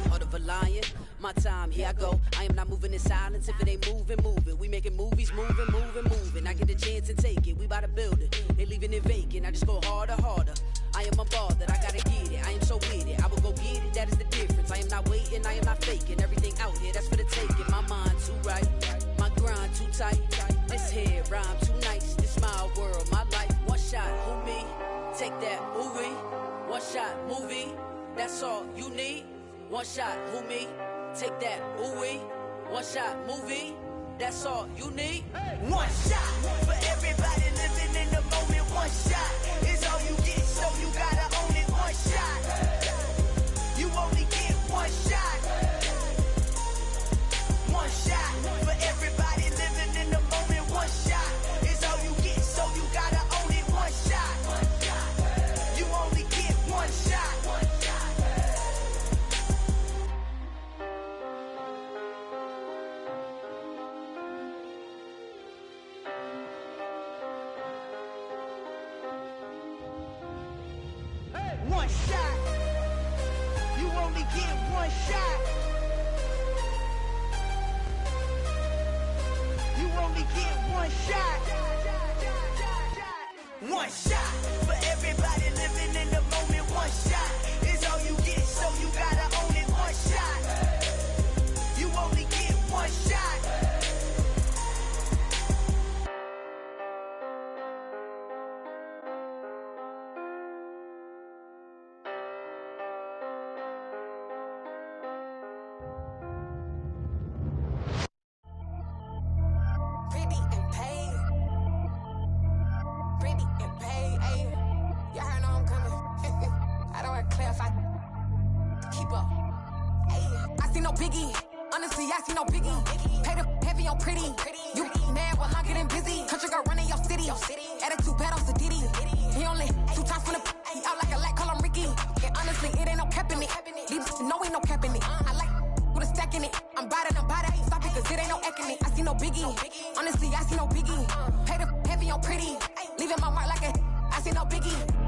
Heart of a lion, my time, here I go. I am not moving in silence. If it ain't moving, move it. We making movies, moving. I get a chance and take it. We bout to build it. Ain't leaving it vacant. I just go harder. I am a ball that I gotta get it. I am so with it. I will go get it. That is the difference. I am not waiting. I am not faking. Everything out here, that's for the taking. My mind too right. My grind too tight. This here rhyme too nice. This my world, my life. One shot, who me? Take that, movie. One shot, movie. That's all you need. One shot, who me? Take that, ooh-wee. One shot, movie. That's all you need. One shot for everybody living in the moment. One shot is all you get, so you gotta own it. One shot. You only get one shot. One shot for everybody living in the moment. One shot is all you get, so you gotta own it. One shot. You only get one shot. One shot. You only get one shot. You only get one shot. One shot for everybody living in the moment. One shot is all you get, so you gotta own it. One shot. You only get one shot.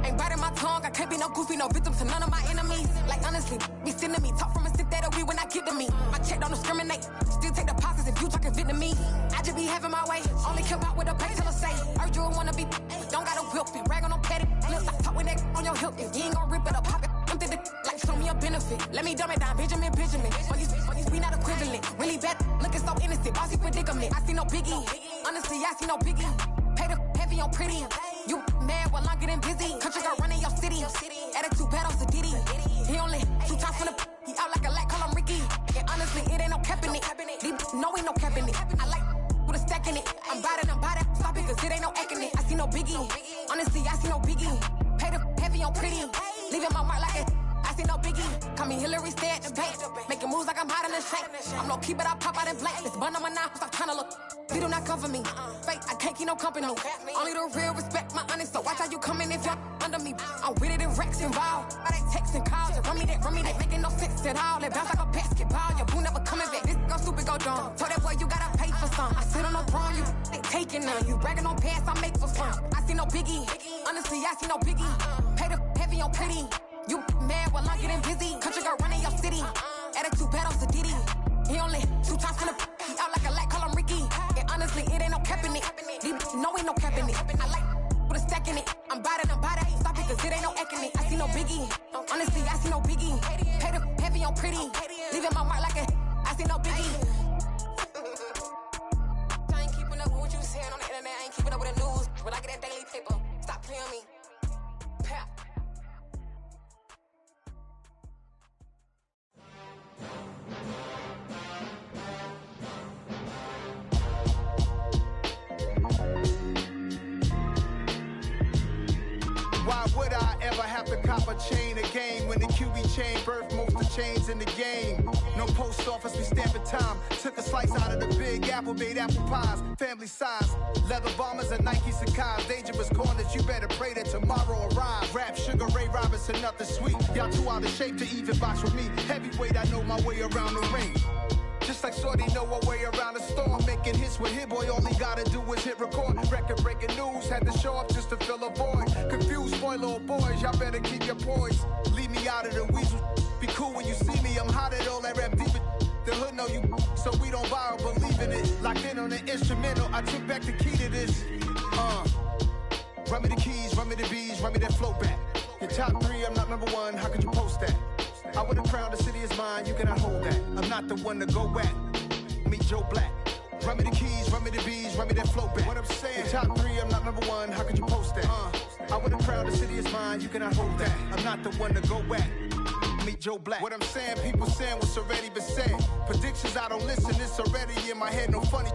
Ain't biting my tongue, I can't be no goofy, no victim to none of my enemies. Like honestly, be sending me, talk from a stick that'll be when I get to me. My check don't discriminate, still take deposits if you talking Vietnamese. I just be having my way, only care about what the pay teller say. Heard you wanna be, don't gotta whip it, rag on no petty. Let's stop talk with that on your hip, if you ain't gon' rip it up, pop it. I'm thinking like show me a benefit. Let me dumb it down, Benjamin. On these we not equivalent. Really bad, looking so innocent. Bossy predicament. I see no biggie. Honestly, I see no biggie. Pay the heavy on pretty. You mad while I'm getting busy. Country girl running your city. Attitude bad on Diddy. He only 2 times from the. He out like a light, call him Ricky. And honestly, it ain't no cap in it. No, ain't no cap in it. I like with a stack in it. I'm bout it. Stop it, cause it ain't no acting it. I see no biggie. Honestly, I see no biggie. Pay the heavy on pretty. Leaving my mark like it. I see no biggie. Call me Hillary, stay at the bank. Making moves like I'm hot in the shank. I'm low key, but I pop out in blank. This bun on my knife, stop trying to look. They do not cover me. Fake, I can't keep no company. Only the real respect my honest. So watch how you come in if you're under me. I'm with it in Rex involved. I they text and calls and run me that. Making no sense at all. They bounce like a basketball. Your boo never coming back. This go stupid, go dumb. Told that boy you gotta pay for some. I sit on no throne, you ain't taking none. You bragging on pants, I make for fun. I see no biggie. Honestly, I see no biggie. Pay the heavy on pretty. You mad while I'm getting busy. Country girl running your city. Attitude bad on Diddy. He only 2 times from the. He out like a light, call him Ricky. And honestly, it ain't no cap in it. No, ain't no cap in it. I like with a stack in it. I'm bout it. Stop it, cause it ain't no acting it. I see no biggie. Honestly, I see no biggie. Pay the heavy on pretty. Leaving my mark like a. I see no biggie. I ain't keeping up with what you saying on the internet. I ain't keeping up with the news. But I get that daily paper. Stop playing me. Pap. Why would I ever have to cop a chain again when the QB chain birthed most of the chains in the game? No post office, we stamping time. Took a slice out of the big apple, made apple pies, family size. Leather bombers and Nike Sacai's. Dangerous corners, you better pray that tomorrow arrives. Rap, Sugar Ray Robinson, nothing sweet. Y'all too out of shape to even box with me. Heavyweight, I know my way around the ring. Just like Shorty know her way around the storm. Making hits with Hit Boy, all he gotta do is hit record. Record breaking news, had to show up just to fill a void. Confused boy, little boys, y'all better keep your poise. Leave me out of the weasel. Be cool when you see me, I'm hot at all that rap deep. The hood know you, so we don't borrow, believe in it. Locked in on the instrumental, I took back the key to this. Run me the keys, run me the bees, run me that flow back. Your top 3, I'm not number 1, how could you post that? I would've crowned the city is mine, you cannot hold that. I'm not the one to go at. Meet Joe Black. Run me the keys, run me the bees, run me that flow back. What I'm saying, your top 3, I'm not number 1, how could you post that? I would've crowned the city is mine, you cannot hold that. I'm not the one to go at. Meet Joe Black. What I'm saying, people saying what's already been said. Predictions, I don't listen, it's already in my head, no funny.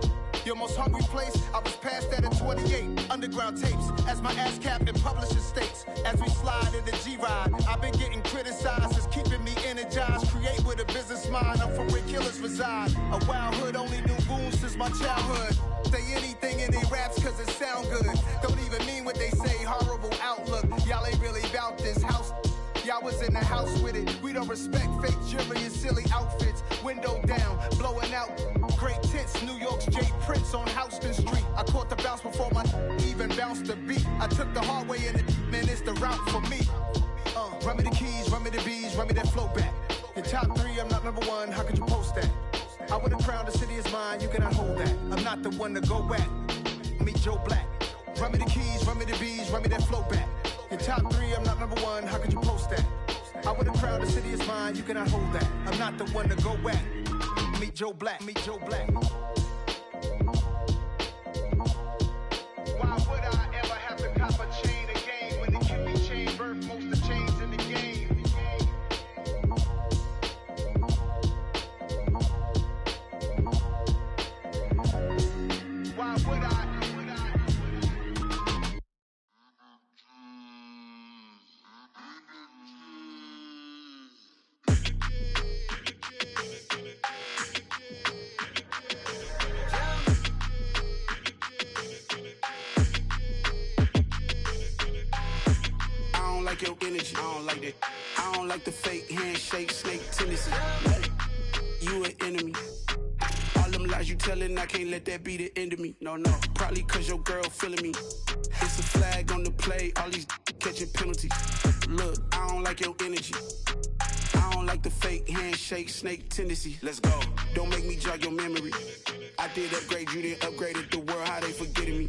Your most hungry place, I was past that at 28. Underground tapes, as my ass cap in publishing states. As we slide in the G-Ride, I've been getting criticized, it's keeping me energized. Create with a business mind, I'm from where killers reside. A wild hood, only knew goons since my childhood. Say anything in they raps cause it sound good. Don't even mean what they say, horrible outlook. Y'all ain't really about this house. Y'all was in the house with it. We don't respect fake jewelry and silly outfits. Window down, blowing out great tits. New York's Jay Prince on Houston Street. I caught the bounce before my even bounced the beat. I took the hard way in it, man, it's the route for me. Run me the keys, run me the bees, run me that flow back. Your top 3, I'm not number 1, how could you post that? I would've crowned the city is mine, you cannot hold that. I'm not the one to go at. Meet Joe Black. Run me the keys, run me the bees, run me that flow back. Your top 3, I'm not number 1, how could you post that? I would've crowned the city is mine, you cannot hold that. I'm not the one to go at. Meet Joe Black, meet Joe Black. Why would I ever have to cop a chain again when the QB chain birthed most of the chains in the game? Why would I? Your energy, I don't like that. I don't like the fake handshake, snake tendency. You an enemy. All them lies you telling, I can't let that be the end of me. No, probably cause your girl feeling me. It's a flag on the play, all these catching penalties. Look, I don't like your energy. I don't like the fake handshake, snake tendency. Let's go. Don't make me jog your memory. I did upgrade you, then upgraded the world. How they forgetting me?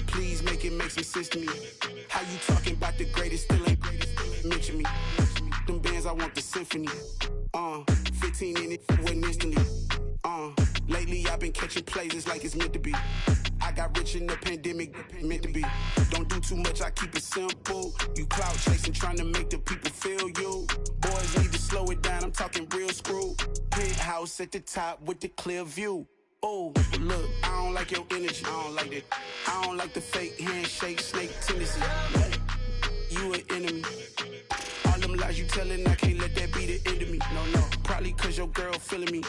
Please make it make some sense to me. How you talking about the greatest, still ain't greatest? Mention me. Them bands, I want the symphony. 15 in it, wasn't instantly. Lately I've been catching plays, it's like it's meant to be. I got rich in the pandemic, meant to be. Don't do too much, I keep it simple. You clout chasing, trying to make the people feel you. Boys need to slow it down, I'm talking real screw. Penthouse at the top with the clear view. Oh, look, I don't like your energy, I don't like that. I don't like the fake handshake, snake tendency. You an enemy. All them lies you telling, I can't let that be the end of me. No, probably cause your girl feeling me.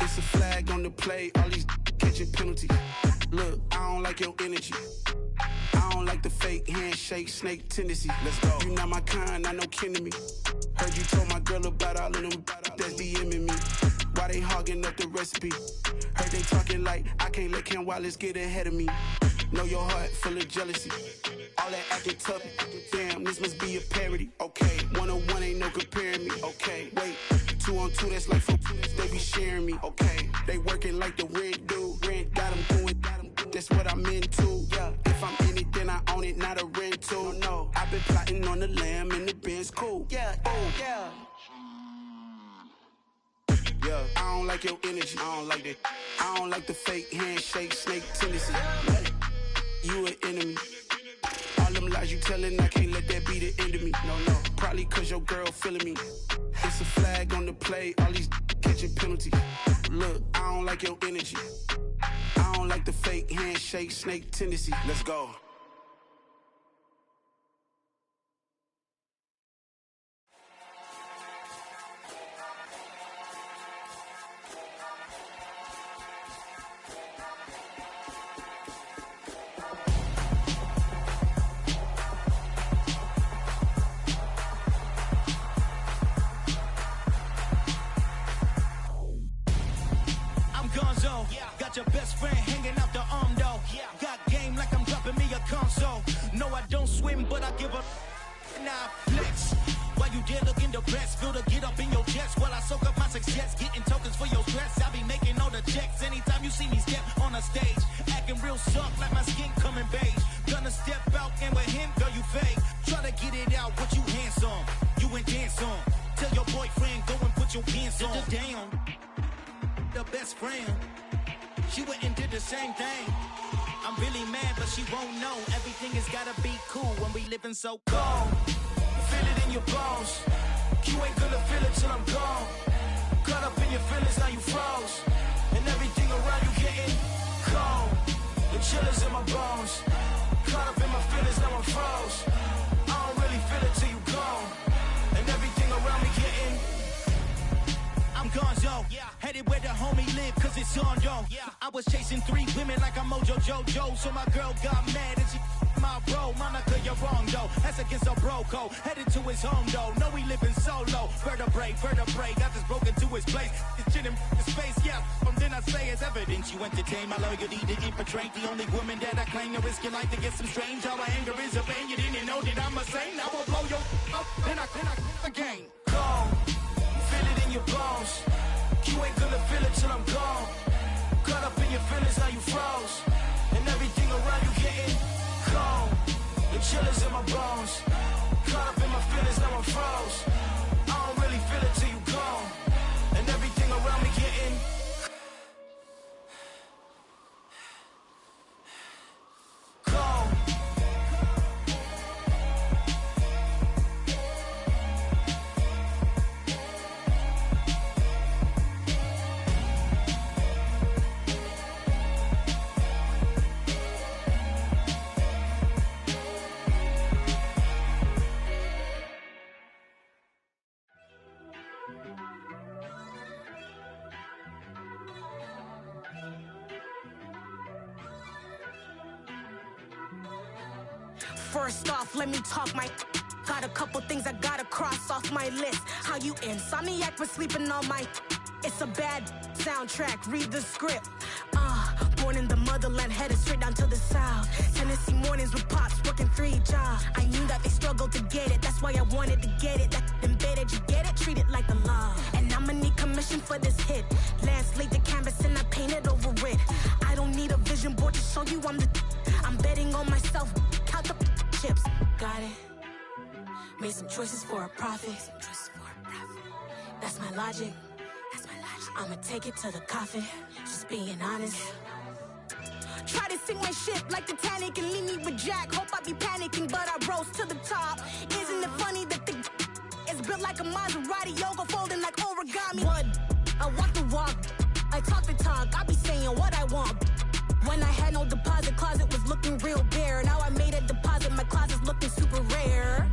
It's a flag on the play, all these catching penalties. Look, I don't like your energy. I don't like the fake handshake, snake tendency. Let's go. You not my kind, I know kin to me. Heard you told my girl about all of them that's DMing me. Why they hogging up the recipe? Heard they talking like I can't let Ken Wallace get ahead of me. Know your heart full of jealousy. All that acting tough, damn, this must be a parody. Okay, 1-on-1 ain't no comparing me. Okay, wait, 2-on-2, that's like 4-2, they be sharing me. Okay, they working like the rent do. Rent got them doing, that's what I'm into. Yeah, if I'm in it, then I own it, not a rental. No, I've been plotting on the lamb and the Benz cool. Yeah, oh, yeah. Yeah, I don't like your energy, I don't like that. I don't like the fake handshake, snake tendency. You an enemy. All them lies you telling, I can't let that be the end of me. No, probably cause your girl feeling me. It's a flag on the play, all these catching penalties. Look, I don't like your energy. I don't like the fake handshake, snake tendency. Let's go. Got your best friend hanging out the arm though. Got game like I'm dropping me a console. No, I don't swim, but I give a nah flex. While you there looking depressed, feel the get up in your chest while I soak up my success, getting tokens for your stress. I be making all the checks anytime you see me step on a stage, acting real soft like my skin coming beige. Gonna step out and with him, girl, you fake. Try to get it out, what you handsome, you ain't dance on. Tell your boyfriend go and put your pants on. Damn, the best friend. She went and did the same thing. I'm really mad, but she won't know. Everything has gotta be cool when we living so cold. Feel it in your bones. You ain't gonna feel it till I'm gone. Caught up in your feelings, now you froze. And everything around you getting cold. The chillers in my bones. Caught up in my feelings, now I'm froze. I don't really feel it till you gone. And everything around me getting I'm gonzo, headed where the homie live, cause it's on, yo. I was chasing 3 women like I'm Mojo Jojo, so my girl got mad and she my bro. Monica, you're wrong, though. That's against a bro code. Headed to his home, though. No, he living solo. Vertebrae, got this broken to his place. It's chin in his face, yeah. From then I say it's evidence you entertain my loyalty to infiltrate. The only woman that I claim to risk your life to get some strange. All my anger is a pain. You didn't know that I'm a saint. I will blow your up, then I again. Cold. Feel it in your bones. You ain't gonna feel it till I'm gone. Caught up in your feelings, now you froze. And everything around you getting cold. The chillers in my bones. Caught up in my feelings, now I'm froze. I don't really feel it till you gone. And everything around me getting cold. First off, let me talk my got a couple things I gotta cross off my list. How you insomniac for sleeping on my it's a bad soundtrack, read the script. Born in the motherland, headed straight down to the south. Tennessee mornings with pops, working 3 jobs. I knew that they struggled to get it, that's why I wanted to get it. That embedded, you get it, treat it like the law. And I'ma need commission for this hit. Lance laid the canvas and I painted over it. I don't need a vision board to show you I'm betting on myself, count the chips. Got it. Made some choices for a profit. That's my logic. I'ma take it to the coffin, just being honest. Try to sink my ship like Titanic and leave me with Jack. Hope I be panicking, but I rose to the top. Isn't it funny that the is built like a Maserati, yoga folding like origami? What? I walk the walk, I talk the talk, I be saying what I want. When I had no deposit, closet was looking real bare. Now I made a deposit, my closet's looking super rare.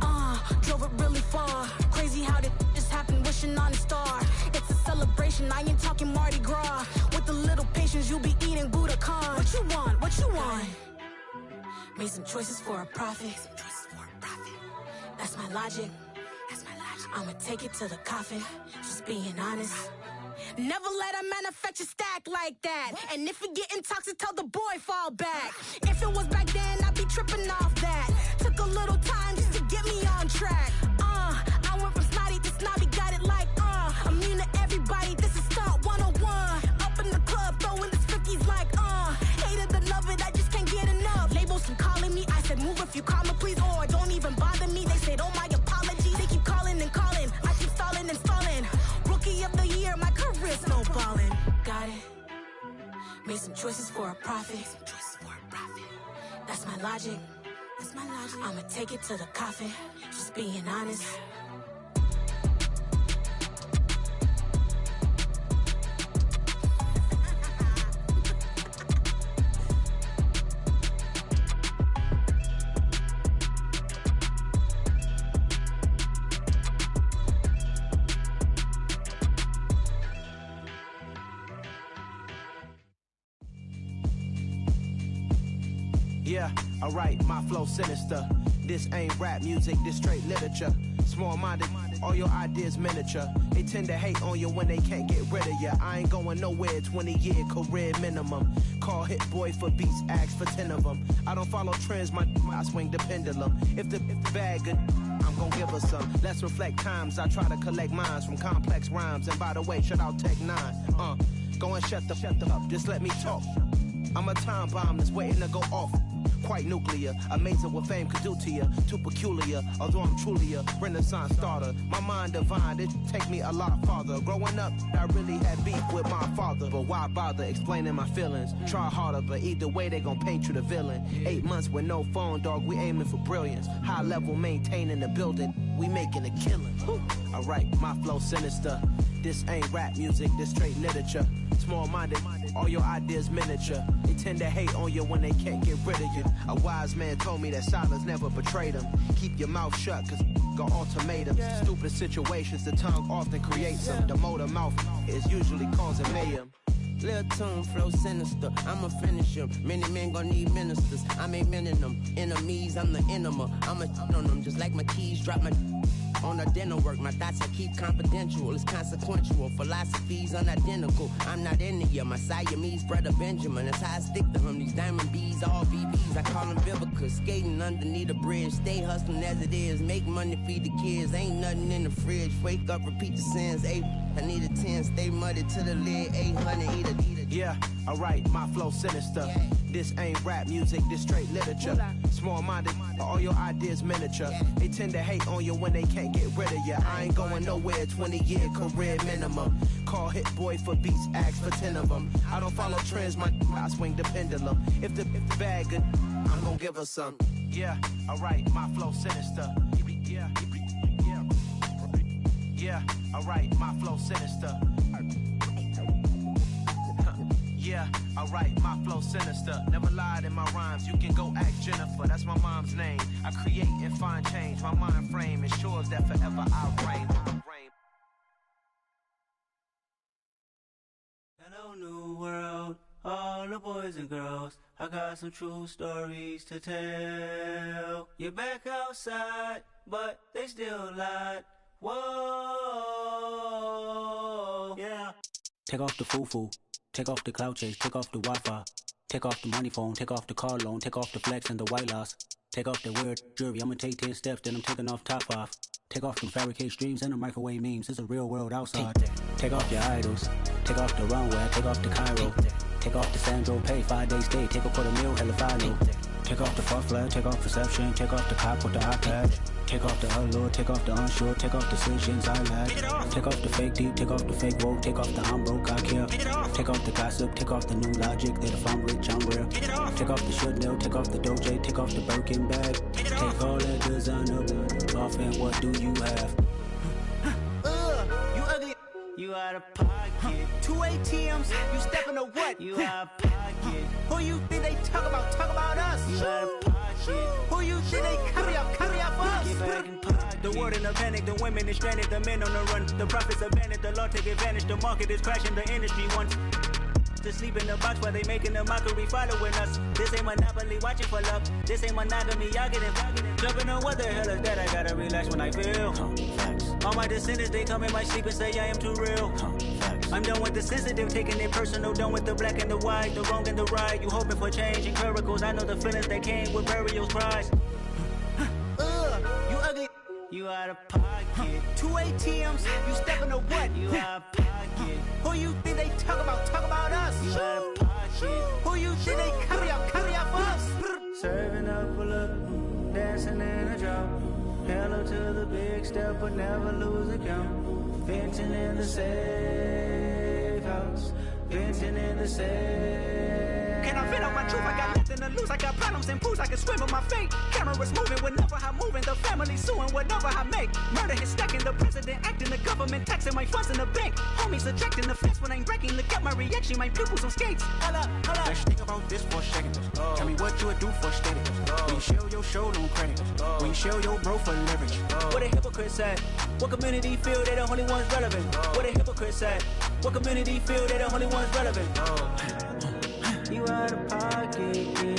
Drove it really far. Crazy how did this happen, wishing on a star. It's a celebration, I ain't talking Mardi Gras. With a little patience, you'll be eating Budokan. What you want? What you want? Made some choices for a profit. That's my logic. I'ma take it to the coffin, just being honest. Never let a manufacture stack like that. And if it getting toxic, tell the boy fall back. If it was back then, I'd be tripping off that. Took a little time just to get me on track. I went from snotty to snobby, got it like immune to everybody, this is stunt 101. Up in the club, throwing this 50s like hate it or love it, I just can't get enough. Labels keep calling me, I said move if you call me please, or don't even bother me. They said oh my apology, they keep calling and calling, I keep stalling and stalling. Rookie of the year, my career snowballing. Got it. Made some choices for a profit. That's my logic. I'ma take it to the coffin, just being honest. Yeah, alright, my flow sinister. This ain't rap music, this straight literature. Small-minded, all your ideas miniature. They tend to hate on you when they can't get rid of you. I ain't going nowhere, 20-year career minimum. Call Hit Boy for beats, ask for 10 of them. I don't follow trends, I swing the pendulum. If the bag good, I'm gon' give her some. Let's reflect times, I try to collect minds from complex rhymes. And by the way, shout out Tech 9. Go and shut the up, just let me talk. I'm a time bomb that's waiting to go off. Quite nuclear, amazing what fame could do to you. Too peculiar, although I'm truly a renaissance starter. My mind divine, it take me a lot farther. Growing up, I really had beef with my father. But why bother explaining my feelings? Try harder, but either way they gon' paint you the villain. 8 months with no phone, dog, we aiming for brilliance. High level maintaining the building, we making a killing. Alright, my flow sinister. This ain't rap music, this straight literature. Small-minded, all your ideas miniature. They tend to hate on you when they can't get rid of you. A wise man told me that silence never betrayed him. Keep your mouth shut, cause got ultimatums. Stupid situations, the tongue often creates them. The motor mouth is usually causing mayhem. Lil' tune, flow sinister, I'ma finish him. Many men gon' need ministers, I make men in them. Enemies, I'm the enema, I'ma on them. Just like my keys, drop my on a dinner work. My thoughts I keep confidential, it's consequential. Philosophies unidentical, I'm not into you. My Siamese brother Benjamin, that's how I stick to him. These diamond bees, all BBs, I call them Vivica. Skating underneath a bridge, stay hustling as it is. Make money, feed the kids, ain't nothing in the fridge. Wake up, repeat the sins, I need a 10, stay muddy to the lid, 800, eat a. Yeah, alright, my flow sinister. This ain't rap music, this straight literature. Small-minded, all your ideas miniature. They tend to hate on you when they can't get rid of you. I ain't going nowhere, 20-year career minimum. Call Hit Boy for beats, ask for 10 of them. I don't follow trends, I swing the pendulum. If the bag good, I'm gon' give her some. Yeah, alright, my flow sinister. Yeah, alright, my flow sinister. Yeah, alright, my flow sinister. Never lied in my rhymes, you can go ask Jennifer. That's my mom's name. I create and find change. My mind frame ensures that forever I'll reign. Hello, new world, all the boys and girls. I got some true stories to tell. You're back outside, but they still lied. Whoa, yeah. Take off the foo-foo. Take off the cloud chase, take off the Wi-Fi. Take off the money phone, take off the car loan, take off the flex and the white loss. Take off the weird jewelry, I'ma take 10 steps, then I'm taking off top off. Take off them fabricate streams and the microwave memes, it's a real world outside. Take off your idols, take off the runway, take off the Cairo. Take off the Sandro pay, 5-day stay, take a $250,000, hella final. Take off the fuck flag, take off perception, take off the cop with the iPad. Take off the allure, take off the unsure, take off decisions I lack. Take off the fake deep, take off the fake woke, take off the I'm broke, I care. Take off the gossip, take off the new logic that if I'm rich, I'm real. Take off the should know, take off the Doja, take off the Birkin bag. Take all that designer off and what do you have? You ugly. You out of pocket. 2 ATMs, you stepping to what? You out of pocket. Who you think they talk about? Talk about us. You out of pocket. Who you think they carry up for us? Get back in pocket. The world in a panic, the women is stranded, the men on the run. The profits abandoned, the law take advantage. The market is crashing, the industry wants to sleep in the box while they making a mockery following us. This ain't Monopoly, watching for love. This ain't monogamy, y'all getting jumping on what the hell is that? I gotta relax when I feel. All my descendants, they come in my sleep and say I am too real. I'm done with the sensitive, taking it personal. Done with the black and the white, the wrong and the right. You hoping for change and miracles. I know the feelings that came with burials, cries. You ugly. You out of pocket. 2 ATMs, you stepping to what? You out of pocket. Who you think they talk about? Talk about us. You out of pocket. Who you think they carry up for us? Serving up a look, dancing in a drop. Hello to the big step, but never lose a count. Venting in the safe house. Venting in the safe. Can I vent out my truth? I got nothing to lose. I got problems and pools. I can swim with my fate. Cameras moving whenever I'm moving. The family suing whatever I make. Murder is stacking. The president acting. The government taxing my funds in the bank. Homies ejecting the fence when I'm breaking. Look at my reaction. My pupils on skates. Hold up. Let's think about this for a second. Tell me what you would do for steady. When you show your show, no credit. When you show your bro for leverage. What a hypocrite said. What community feel they the only ones relevant? What a hypocrite said. What community feel they the only ones relevant? You out of pocket, yeah.